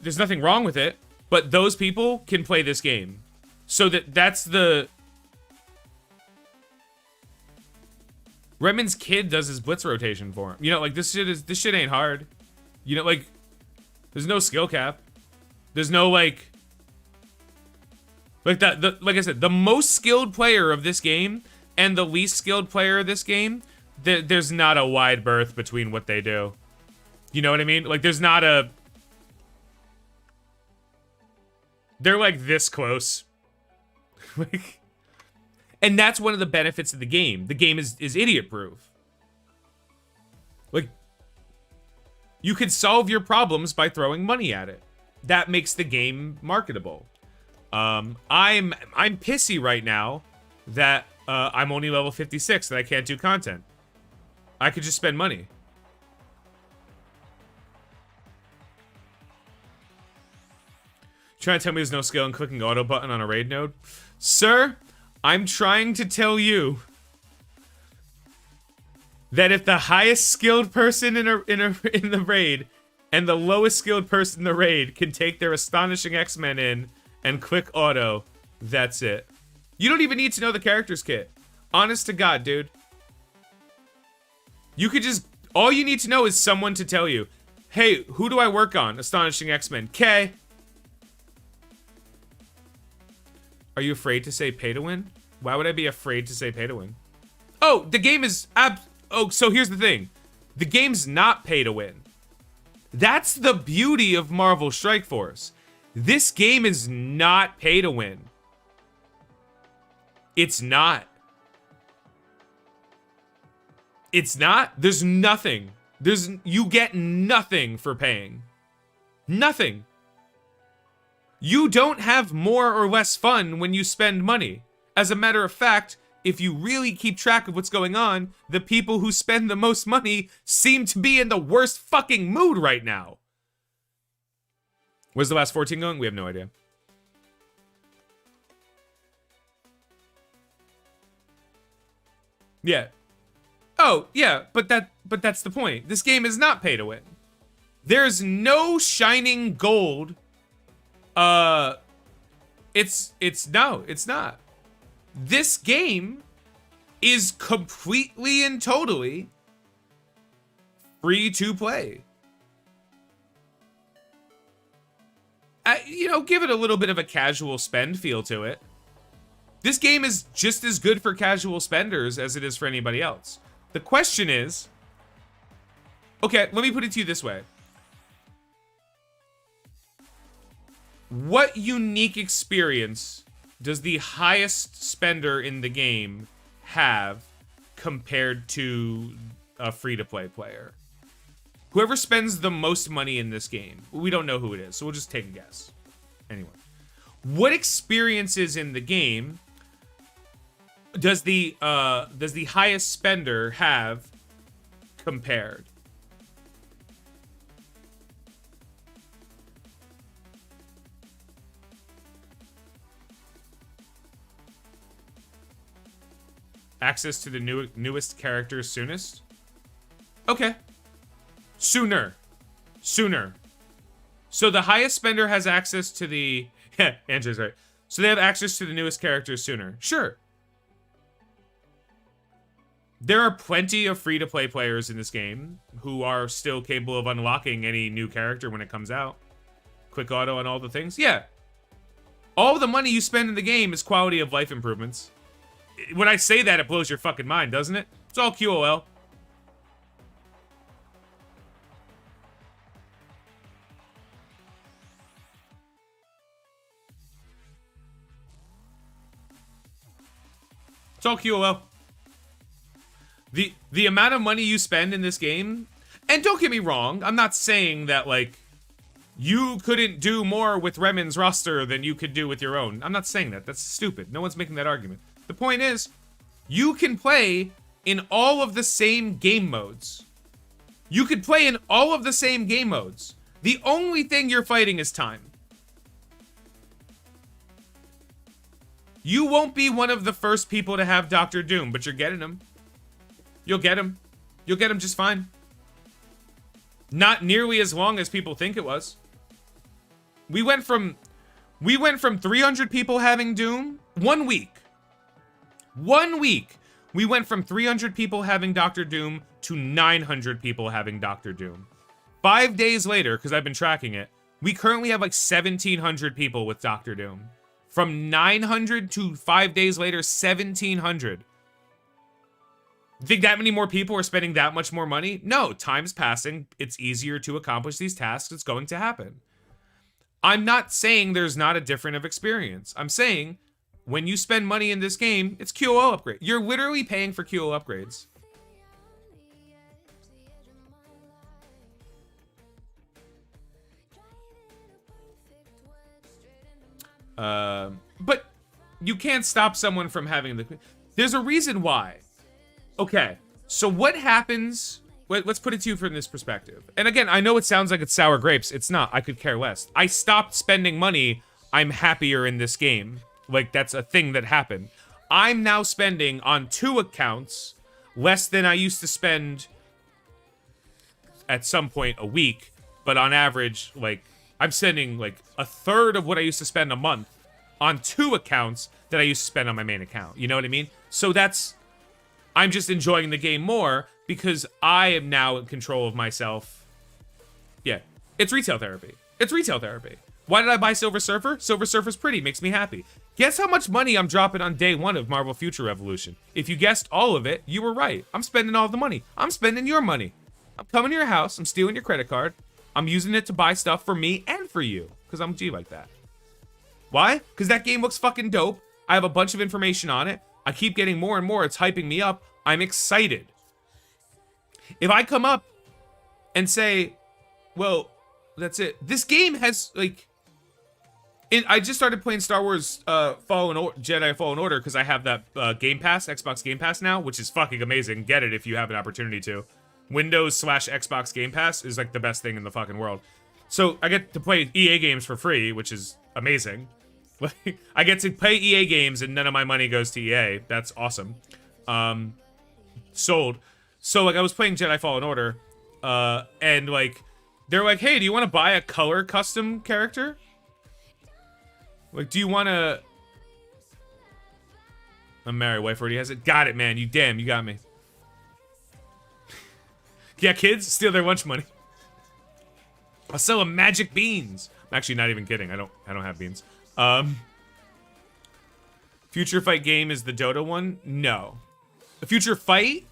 there's nothing wrong with it, but those people can play this game. So that's the... Redman's kid does his blitz rotation for him. You know, like, this shit ain't hard. You know, like, there's no skill cap. There's no, like... Like, like I said, the most skilled player of this game and the least skilled player of this game, there's not a wide berth between what they do. You know what I mean? Like, there's not a... They're, like, this close. Like... And that's one of the benefits of the game. The game is idiot-proof. Like, you can solve your problems by throwing money at it. That makes the game marketable. I'm pissy right now that I'm only level 56 and I can't do content. I could just spend money. Trying to tell me there's no skill in clicking auto button on a raid node? Sir, I'm trying to tell you that if the highest skilled person in the raid and the lowest skilled person in the raid can take their astonishing X-Men in and click auto, that's it. You don't even need to know the character's kit. Honest to God, dude. You could just, all you need to know is someone to tell you, hey, who do I work on? Astonishing X-Men. K. Are you afraid to say pay to win? Why would I be afraid to say pay to win? Oh, the game is so here's the thing. The game's not pay to win. That's the beauty of Marvel Strike Force. This game is not pay to win. It's not. It's not. There's nothing. You get nothing for paying. Nothing. You don't have more or less fun when you spend money. As a matter of fact, if you really keep track of what's going on, the people who spend the most money seem to be in the worst fucking mood right now. Where's the last 14 going? We have no idea. Yeah. Oh, yeah, but that's the point. This game is not pay to win. There's no shining gold. It's not. This game is completely and totally free to play. Give it a little bit of a casual spend feel to it. This game is just as good for casual spenders as it is for anybody else. The question is, okay, let me put it to you this way. What unique experience does the highest spender in the game have compared to a free-to-play player? Whoever spends the most money in this game, we don't know who it is, so we'll just take a guess. Anyway, what experiences in the game does the highest spender have compared? Access to the newest characters soonest? Okay. Sooner. So the highest spender has access to the... Yeah, Andrew's right. So they have access to the newest characters sooner. Sure. There are plenty of free-to-play players in this game who are still capable of unlocking any new character when it comes out. Quick auto and all the things. Yeah. All the money you spend in the game is quality of life improvements. When I say that, it blows your fucking mind, doesn't it? It's all QOL. It's all QOL. The amount of money you spend in this game, and don't get me wrong, I'm not saying that, like, you couldn't do more with Remen's roster than you could do with your own. I'm not saying that. That's stupid. No one's making that argument. The point is, you can play in all of the same game modes. You could play in all of the same game modes. The only thing you're fighting is time. You won't be one of the first people to have Dr. Doom, but you're getting him. You'll get him. You'll get him just fine. Not nearly as long as people think it was. We went from 300 people having Doom 1 week. 1 week. We went from 300 people having Dr. Doom to 900 people having Dr. Doom. 5 days later, because I've been tracking it, we currently have like 1,700 people with Dr. Doom. From 900 to 5 days later, 1,700. Think that many more people are spending that much more money? No, time's passing. It's easier to accomplish these tasks. It's going to happen. I'm not saying there's not a different of experience. I'm saying when you spend money in this game, it's QOL upgrade. You're literally paying for QOL upgrades. But you can't stop someone from having the... There's a reason why. Okay, so what happens... Let's put it to you from this perspective. And again, I know it sounds like it's sour grapes. It's not. I could care less. I stopped spending money I'm happier in this game. Like, that's a thing that happened. I'm now spending on 2 accounts less than I used to spend at some point a week, but on average, like, I'm spending like a third of what I used to spend a month on 2 accounts that I used to spend on my main account. You know what I mean? So I'm just enjoying the game more because I am now in control of myself. Yeah, it's retail therapy. It's retail therapy. Why did I buy Silver Surfer? Silver Surfer's pretty, makes me happy. Guess how much money I'm dropping on day 1 of Marvel Future Revolution? If you guessed all of it, you were right. I'm spending all the money. I'm spending your money. I'm coming to your house. I'm stealing your credit card. I'm using it to buy stuff for me and for you. Because I'm G like that. Why? Because that game looks fucking dope. I have a bunch of information on it. I keep getting more and more. It's hyping me up. I'm excited. If I come up and say, well, that's it. This game has, like... I just started playing Star Wars Jedi Fallen Order because I have that Game Pass, Xbox Game Pass now, which is fucking amazing. Get it if you have an opportunity to. Windows/Xbox Game Pass is like the best thing in the fucking world. So I get to play EA games for free, which is amazing. I get to play EA games and none of my money goes to EA. That's awesome. Sold. So like I was playing Jedi Fallen Order, and like they're like, hey, do you want to buy a color custom character? Like, do you want to... I'm married, wife already has it. Got it, man. You got me. Yeah, kids, steal their lunch money. I'll sell them magic beans. I'm actually not even kidding. I don't have beans. Future Fight game is the Dota one? No. The Future Fight?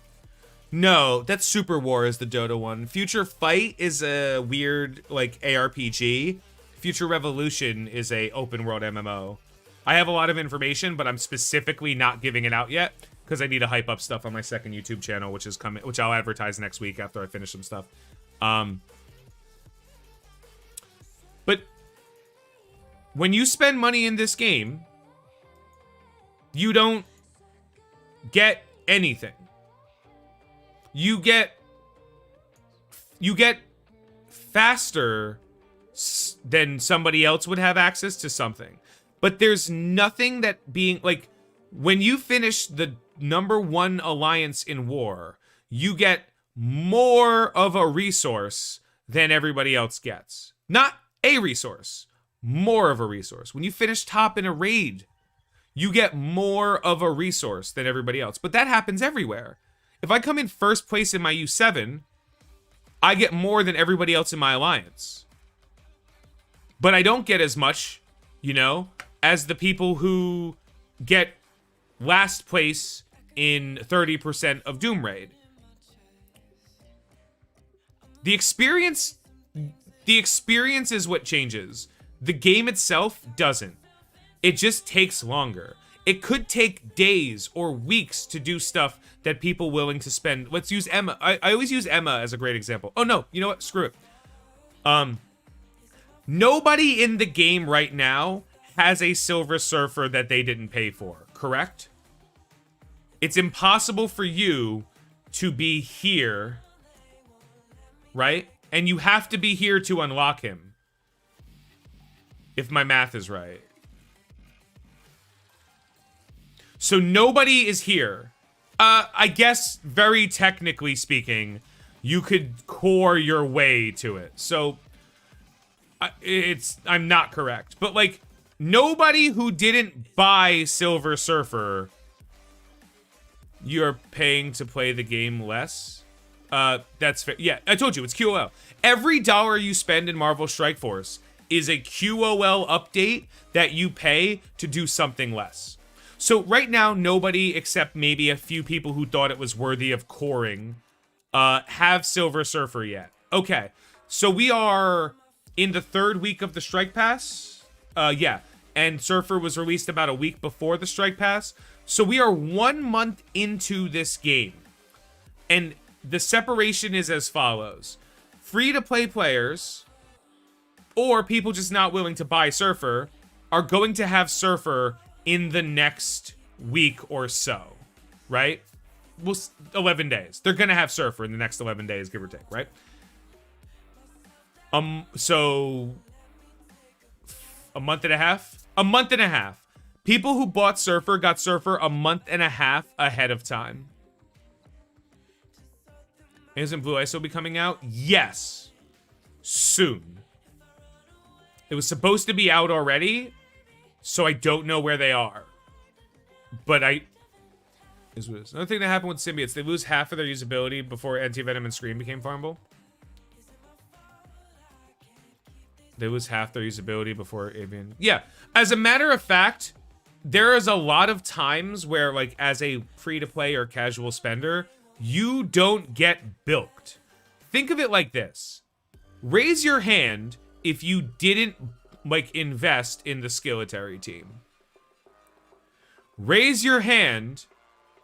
No, that's Super War is the Dota one. Future Fight is a weird, like, ARPG. Future Revolution is a open world MMO. I have a lot of information, but I'm specifically not giving it out yet because I need to hype up stuff on my second YouTube channel, which is coming, which I'll advertise next week after I finish some stuff. But when you spend money in this game, you don't get anything. You get faster than somebody else would have access to something. But there's nothing that being, like, when you finish the #1 alliance in war, you get more of a resource than everybody else gets. Not a resource, more of a resource. When you finish top in a raid, you get more of a resource than everybody else. But that happens everywhere. If I come in first place in my U7, I get more than everybody else in my alliance. But I don't get as much, you know, as the people who get last place in 30% of Doom Raid. The experience is what changes. The game itself doesn't. It just takes longer. It could take days or weeks to do stuff that people willing to spend. Let's use Emma. I always use Emma as a great example. Oh no, you know what? Screw it. Nobody in the game right now has a Silver Surfer that they didn't pay for, correct? It's impossible for you to be here, right? And you have to be here to unlock him. If my math is right. So nobody is here. I guess, very technically speaking, you could core your way to it. So... I'm not correct, but like nobody who didn't buy Silver Surfer, you're paying to play the game less. That's fair. Yeah, I told you it's QOL. Every dollar you spend in Marvel Strike Force is a QOL update that you pay to do something less. So right now, nobody except maybe a few people who thought it was worthy of coring have Silver Surfer yet. Okay, so we are in the 3rd week of the Strike Pass. Yeah, and Surfer was released about a week before the Strike Pass. So we are 1 month into this game. And the separation is as follows. Free-to-play players, or people just not willing to buy Surfer, are going to have Surfer in the next week or so, right? Well, 11 days. They're going to have Surfer in the next 11 days, give or take, right? So A month and a half? A month and a half. People who bought Surfer got Surfer a month and a half ahead of time. Isn't Blue Iso be coming out? Yes. Soon. It was supposed to be out already, so I don't know where they are. But another thing that happened with symbiotes, they lose half of their usability before Anti-Venom and Scream became farmable. They lose half their usability before Avian. Yeah, as a matter of fact, there is a lot of times where, like, as a free-to-play or casual spender, you don't get bilked. Think of it like this. Raise your hand if you didn't, like, invest in the Skilletary team. Raise your hand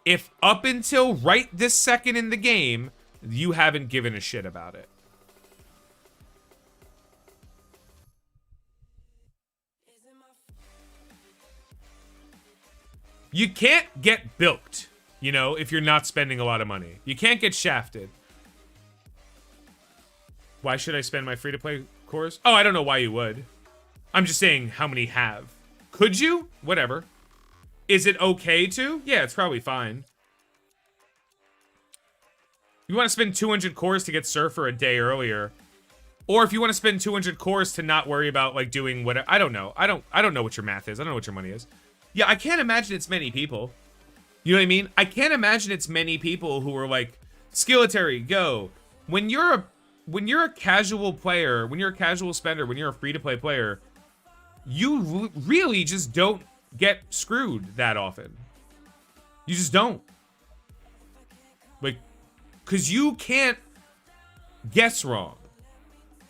if up until right this second in the game, you haven't given a shit about it. You can't get bilked, you know, if you're not spending a lot of money. You can't get shafted. Why should I spend my free-to-play cores? Oh, I don't know why you would. I'm just saying how many have. Could you? Whatever. Is it okay to? Yeah, it's probably fine. You want to spend 200 cores to get Surfer a day earlier. Or if you want to spend 200 cores to not worry about, like, doing whatever. I don't know. I don't know what your math is. I don't know what your money is. Yeah, I can't imagine it's many people. You know what I mean? I can't imagine it's many people who are like, Skilletary, go. When you're a casual player, when you're a casual spender, when you're a free-to-play player, you really just don't get screwed that often. You just don't. Like, because you can't guess wrong.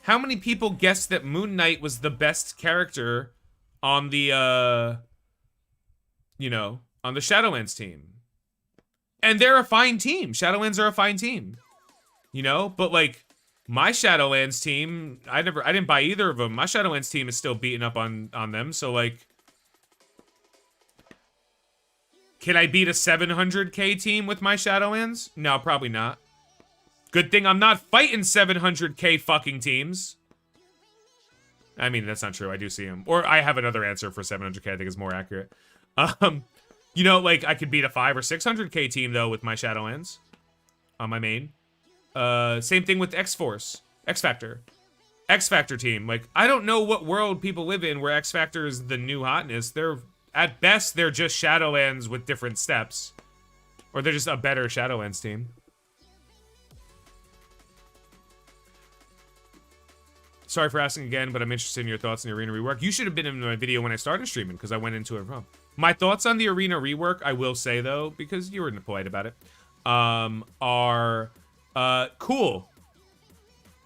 How many people guessed that Moon Knight was the best character on the, you know, on the Shadowlands team? And they're a fine team. Shadowlands are a fine team. You know? But, like, my Shadowlands team, I didn't buy either of them. My Shadowlands team is still beating up on them. So, like, can I beat a 700k team with my Shadowlands? No, probably not. Good thing I'm not fighting 700k fucking teams. I mean, that's not true. I do see them. Or I have another answer for 700k I think is more accurate. You know, like, I could beat a 500 or 600k team, though, with my Shadowlands on my main. Same thing with X-Force. X-Factor. X-Factor team. Like, I don't know what world people live in where X-Factor is the new hotness. They're, at best, they're just Shadowlands with different steps. Or they're just a better Shadowlands team. Sorry for asking again, but I'm interested in your thoughts on the Arena rework. You should have been in my video when I started streaming, because I went into it wrong. My thoughts on the Arena rework, I will say, though, because you were polite about it, are cool.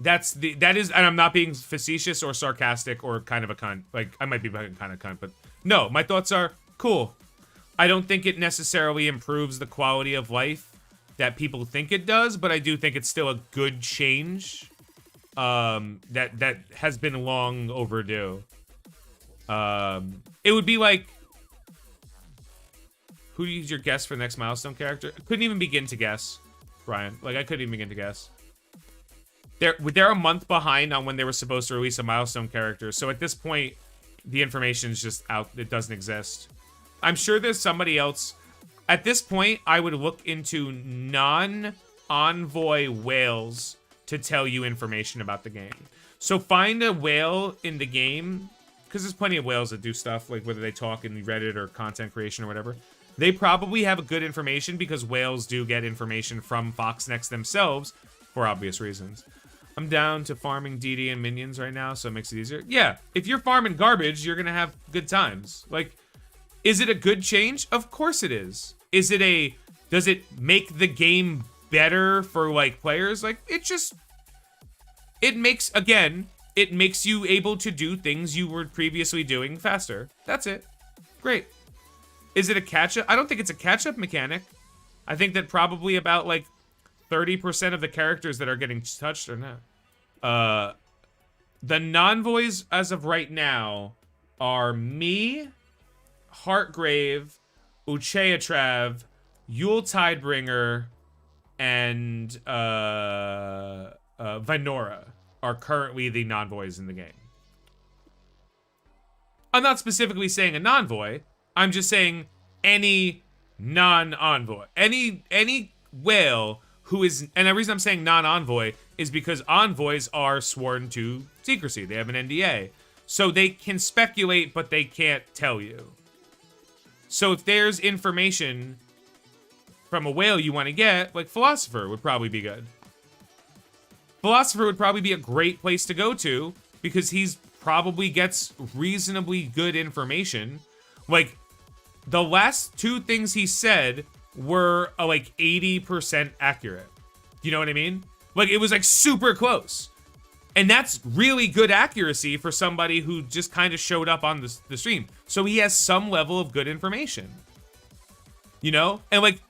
That is, and I'm not being facetious or sarcastic or kind of a cunt. Like, I might be kind of cunt, but no, my thoughts are cool. I don't think it necessarily improves the quality of life that people think it does, but I do think it's still a good change. That has been long overdue. It would be like, who is your guess for the next milestone character? I couldn't even begin to guess, Brian. Like, I couldn't even begin to guess. They're a month behind on when they were supposed to release a milestone character. So at this point, the information's just out. It doesn't exist. I'm sure there's somebody else. At this point, I would look into non-envoy whales to tell you information about the game. So find a whale in the game, because there's plenty of whales that do stuff, like whether they talk in Reddit or content creation or whatever. They probably have good information because whales do get information from Foxnext themselves for obvious reasons. I'm down to farming DD and minions right now, so it makes it easier. Yeah, if you're farming garbage, you're gonna have good times. Like, is it a good change? Of course it is. Does it make the game better for, like, players? Like, it makes you able to do things you were previously doing faster. That's it. Great. Is it a catch-up? I don't think it's a catch-up mechanic. I think that probably about, like, 30% of the characters that are getting touched are not. The non-voice, as of right now, are me, Heartgrave, Ucheatrav, Yule Tidebringer, and Vinora are currently the non-voice in the game. I'm not specifically saying a non-voy. I'm just saying any non-envoy. Any whale who is, and the reason I'm saying non-envoy is because envoys are sworn to secrecy. They have an NDA. So they can speculate, but they can't tell you. So if there's information from a whale you want to get, like Philosopher would probably be good. Philosopher would probably be a great place to go to because he's probably gets reasonably good information. Like, the last 2 things he said were like 80% accurate. You know what I mean? Like, it was like super close. And that's really good accuracy for somebody who just kind of showed up on the stream. So he has some level of good information. You know? And like,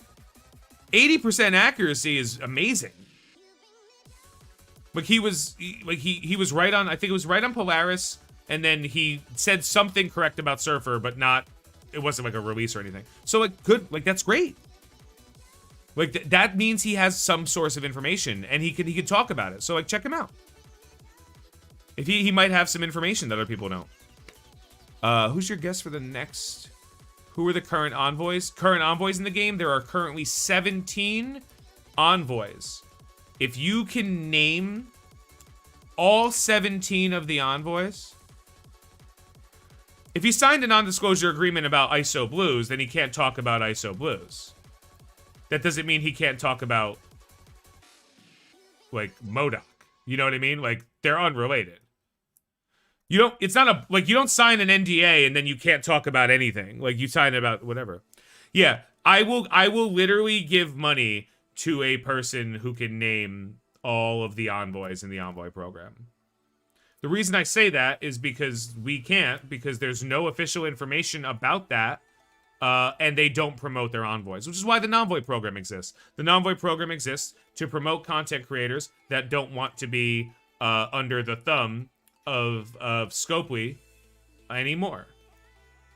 80% accuracy is amazing. Like, he was right on, I think it was right on Polaris, and then he said something correct about Surfer, but not, it wasn't like a release or anything. So like, good, like that's great. Like that means he has some source of information and he could talk about it. So like, check him out. If he might have some information that other people don't. Who's your guess for the next? Who are the current envoys? Current envoys in the game? There are currently 17 envoys. If you can name all 17 of the envoys, if he signed a non-disclosure agreement about ISO Blues, then he can't talk about ISO Blues. That doesn't mean he can't talk about, like, MODOK. You know what I mean? Like, they're unrelated. You don't, it's not a, like, you don't sign an NDA and then you can't talk about anything. Like, you sign about whatever. Yeah, I will literally give money to a person who can name all of the envoys in the envoy program. The reason I say that is because we can't, because there's no official information about that, and they don't promote their envoys, which is why the non-voy program exists. The non-voy program exists to promote content creators that don't want to be under the thumb of Scopely anymore.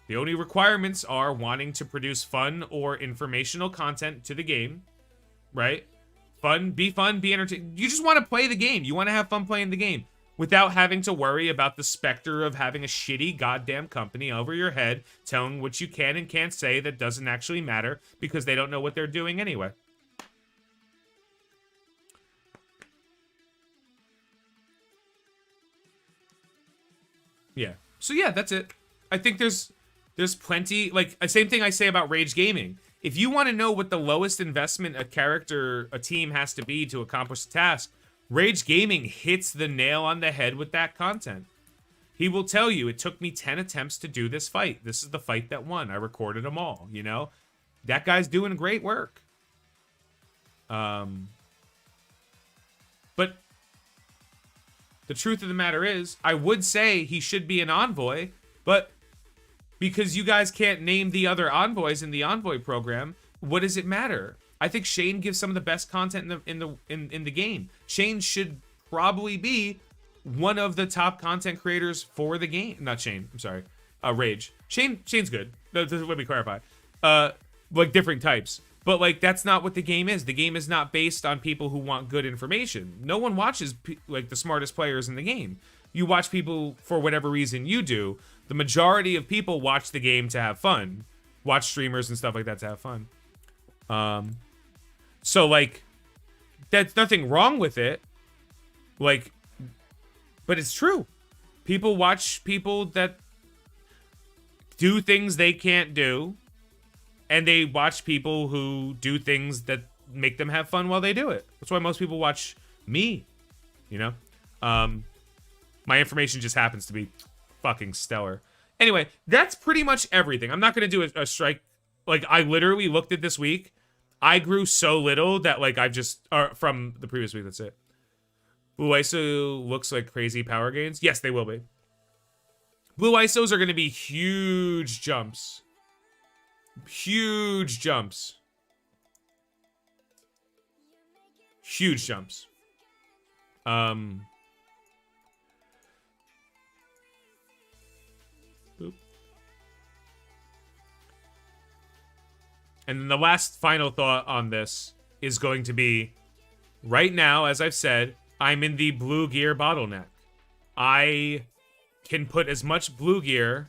The only requirements are wanting to produce fun or informational content to the game, right? Be entertained. You just want to play the game. You want to have fun playing the game without having to worry about the specter of having a shitty goddamn company over your head telling what you can and can't say that doesn't actually matter because they don't know what they're doing anyway. Yeah. So yeah, that's it. I think there's plenty, like, same thing I say about Rage Gaming. If you want to know what the lowest investment a team has to be to accomplish a task, Rage Gaming hits the nail on the head with that content. He will tell you, it took me 10 attempts to do this fight. This is the fight that won. I recorded them all, you know? That guy's doing great work. But the truth of the matter is, I would say he should be an envoy, but because you guys can't name the other envoys in the envoy program, what does it matter? I think Shane gives some of the best content in the game. Shane should probably be one of the top content creators for the game. Not Shane, I'm sorry. Rage. Shane's good. Let me clarify. Like different types. But like that's not what the game is. The game is not based on people who want good information. No one watches like the smartest players in the game. You watch people for whatever reason you do. The majority of people watch the game to have fun. Watch streamers and stuff like that to have fun. So like, that's nothing wrong with it. Like, but it's true. People watch people that do things they can't do. And they watch people who do things that make them have fun while they do it. That's why most people watch me, you know? My information just happens to be fucking stellar. Anyway, that's pretty much everything. I'm not going to do a strike. Like, I literally looked at this week. I grew so little that, like, I've just... from the previous week, that's it. Blue ISO looks like crazy power gains. Yes, they will be. Blue ISOs are going to be huge jumps. Huge jumps. Huge jumps. Boop. And then the last final thought on this is going to be, right now, as I've said, I'm in the blue gear bottleneck. I can put as much blue gear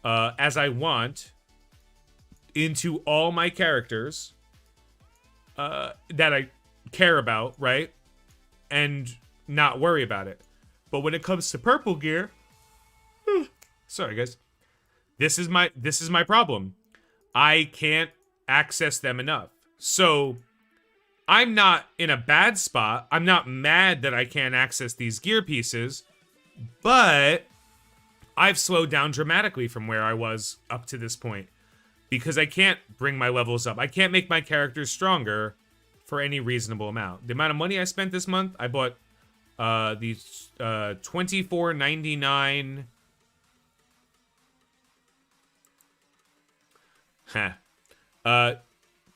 as I want into all my characters that I care about, right? And not worry about it. But when it comes to purple gear, sorry guys, this is my problem. I can't access them enough. So I'm not in a bad spot. I'm not mad that I can't access these gear pieces, but I've slowed down dramatically from where I was up to this point because I can't bring my levels up. I can't make my characters stronger for any reasonable amount. The amount of money I spent this month, I bought these $24.99.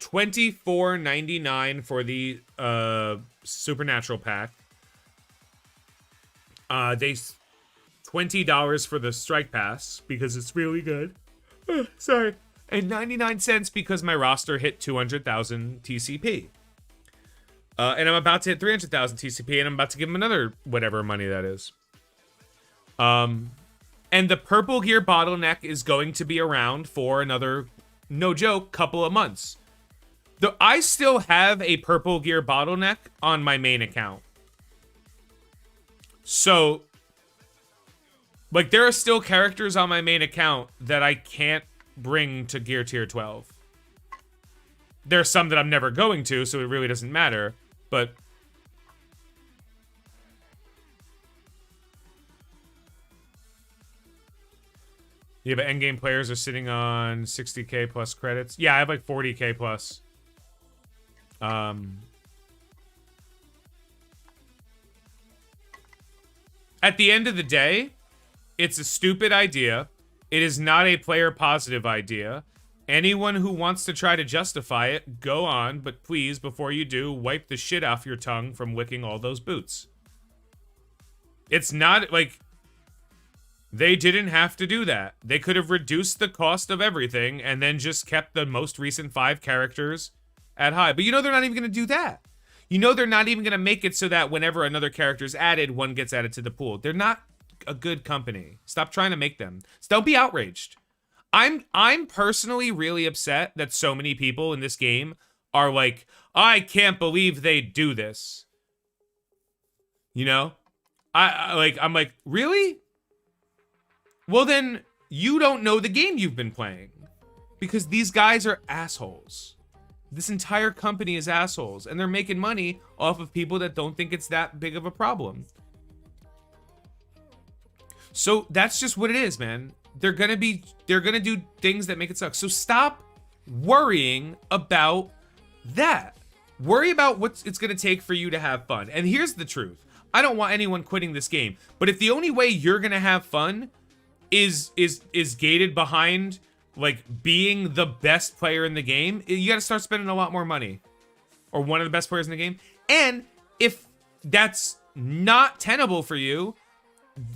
$24.99 for the Supernatural pack. They $20 for the Strike Pass because it's really good. Sorry. And 99 cents because my roster hit 200,000 TCP. And I'm about to hit 300,000 TCP, and I'm about to give him another whatever money that is. And the purple gear bottleneck is going to be around for another, no joke, couple of months. I still have a purple gear bottleneck on my main account. So, like, there are still characters on my main account that I can't bring to gear tier 12. There's some that I'm never going to, so it really doesn't matter. But yeah, but endgame players are sitting on 60k plus credits. Yeah, I have like 40k plus. At the end of the day, it's a stupid idea. It is not a player positive idea. Anyone who wants to try to justify it, go on, but please, before you do, wipe the shit off your tongue from licking all those boots. It's not, like, they didn't have to do that. They could have reduced the cost of everything and then just kept the most recent 5 characters at high. But you know they're not even going to do that. You know they're not even going to make it so that whenever another character is added, one gets added to the pool. They're not a good company. Stop trying to make them. So don't be outraged. I'm personally really upset that so many people in this game are like, I can't believe they do this. You know? I'm like, really? Well then, you don't know the game you've been playing. Because these guys are assholes. This entire company is assholes. And they're making money off of people that don't think it's that big of a problem. So that's just what it is, man. They're gonna do things that make it suck. So stop worrying about that. Worry about what it's gonna take for you to have fun. And here's the truth. I don't want anyone quitting this game. But if the only way you're gonna have fun is gated behind like being the best player in the game, you gotta start spending a lot more money. Or one of the best players in the game. And if that's not tenable for you,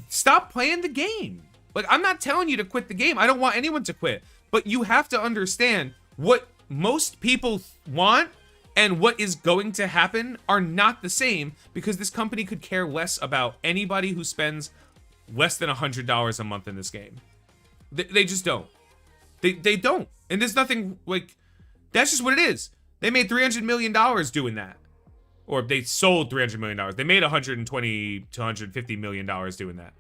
stop playing the game. Like, I'm not telling you to quit the game. I don't want anyone to quit. But you have to understand what most people want and what is going to happen are not the same, because this company could care less about anybody who spends less than $100 a month in this game. They just don't. They don't. And there's nothing, like, that's just what it is. They made $300 million doing that. Or they sold $300 million. They made $120 to $150 million doing that.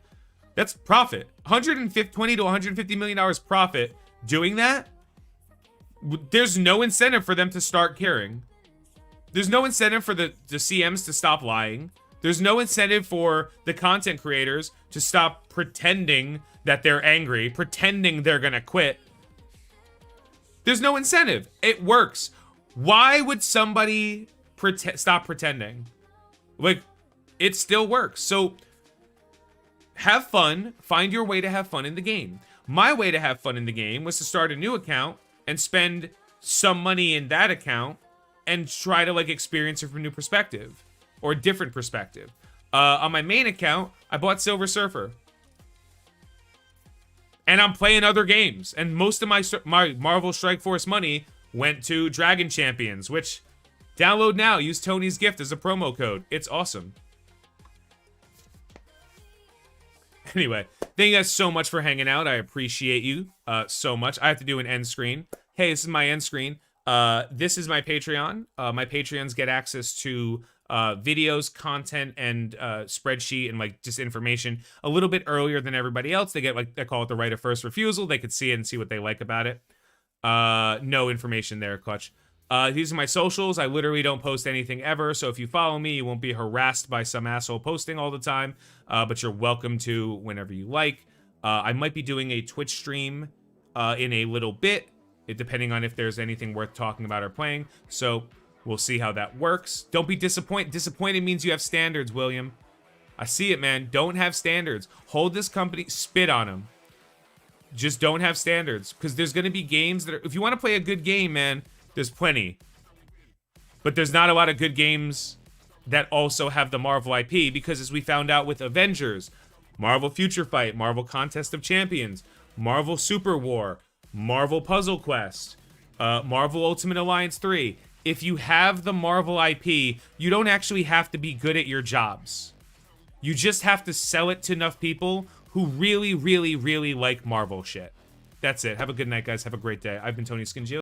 That's profit. $120 to $150 million profit doing that. There's no incentive for them to start caring. There's no incentive for the CMs to stop lying. There's no incentive for the content creators to stop pretending that they're angry, pretending they're gonna quit. There's no incentive. It works. Why would somebody stop pretending? Like, it still works. So have fun. Find your way to have fun in the game. My way to have fun in the game was to start a new account and spend some money in that account and try to, like, experience it from a new perspective or a different perspective. On my main account, I bought Silver Surfer. And I'm playing other games. And most of my Marvel Strike Force money went to Dragon Champions, which, download now. Use Tony's gift as a promo code. It's awesome. Anyway, thank you guys so much for hanging out. I appreciate you so much. I have to do an end screen. Hey, this is my end screen. This is my Patreon. My Patreons get access to videos, content, and spreadsheet and like just information a little bit earlier than everybody else. They get like, they call it the right of first refusal. They could see it and see what they like about it. No information there, Clutch. These are my socials. I literally don't post anything ever, so if you follow me, you won't be harassed by some asshole posting all the time, but you're welcome to whenever you like. I might be doing a Twitch stream in a little bit, depending on if there's anything worth talking about or playing, so we'll see how that works. Don't be disappointed. Disappointed means you have standards, William. I see it, man. Don't have standards. Hold this company, spit on them. Just don't have standards, because there's going to be games that are, if you want to play a good game, man, there's plenty. But there's not a lot of good games that also have the Marvel IP, because as we found out with Avengers, Marvel Future Fight, Marvel Contest of Champions, Marvel Super War, Marvel Puzzle Quest, Marvel Ultimate Alliance 3, if you have the Marvel IP, you don't actually have to be good at your jobs. You just have to sell it to enough people who really, really, really like Marvel shit. That's it. Have a good night, guys. Have a great day. I've been Tony Scungili.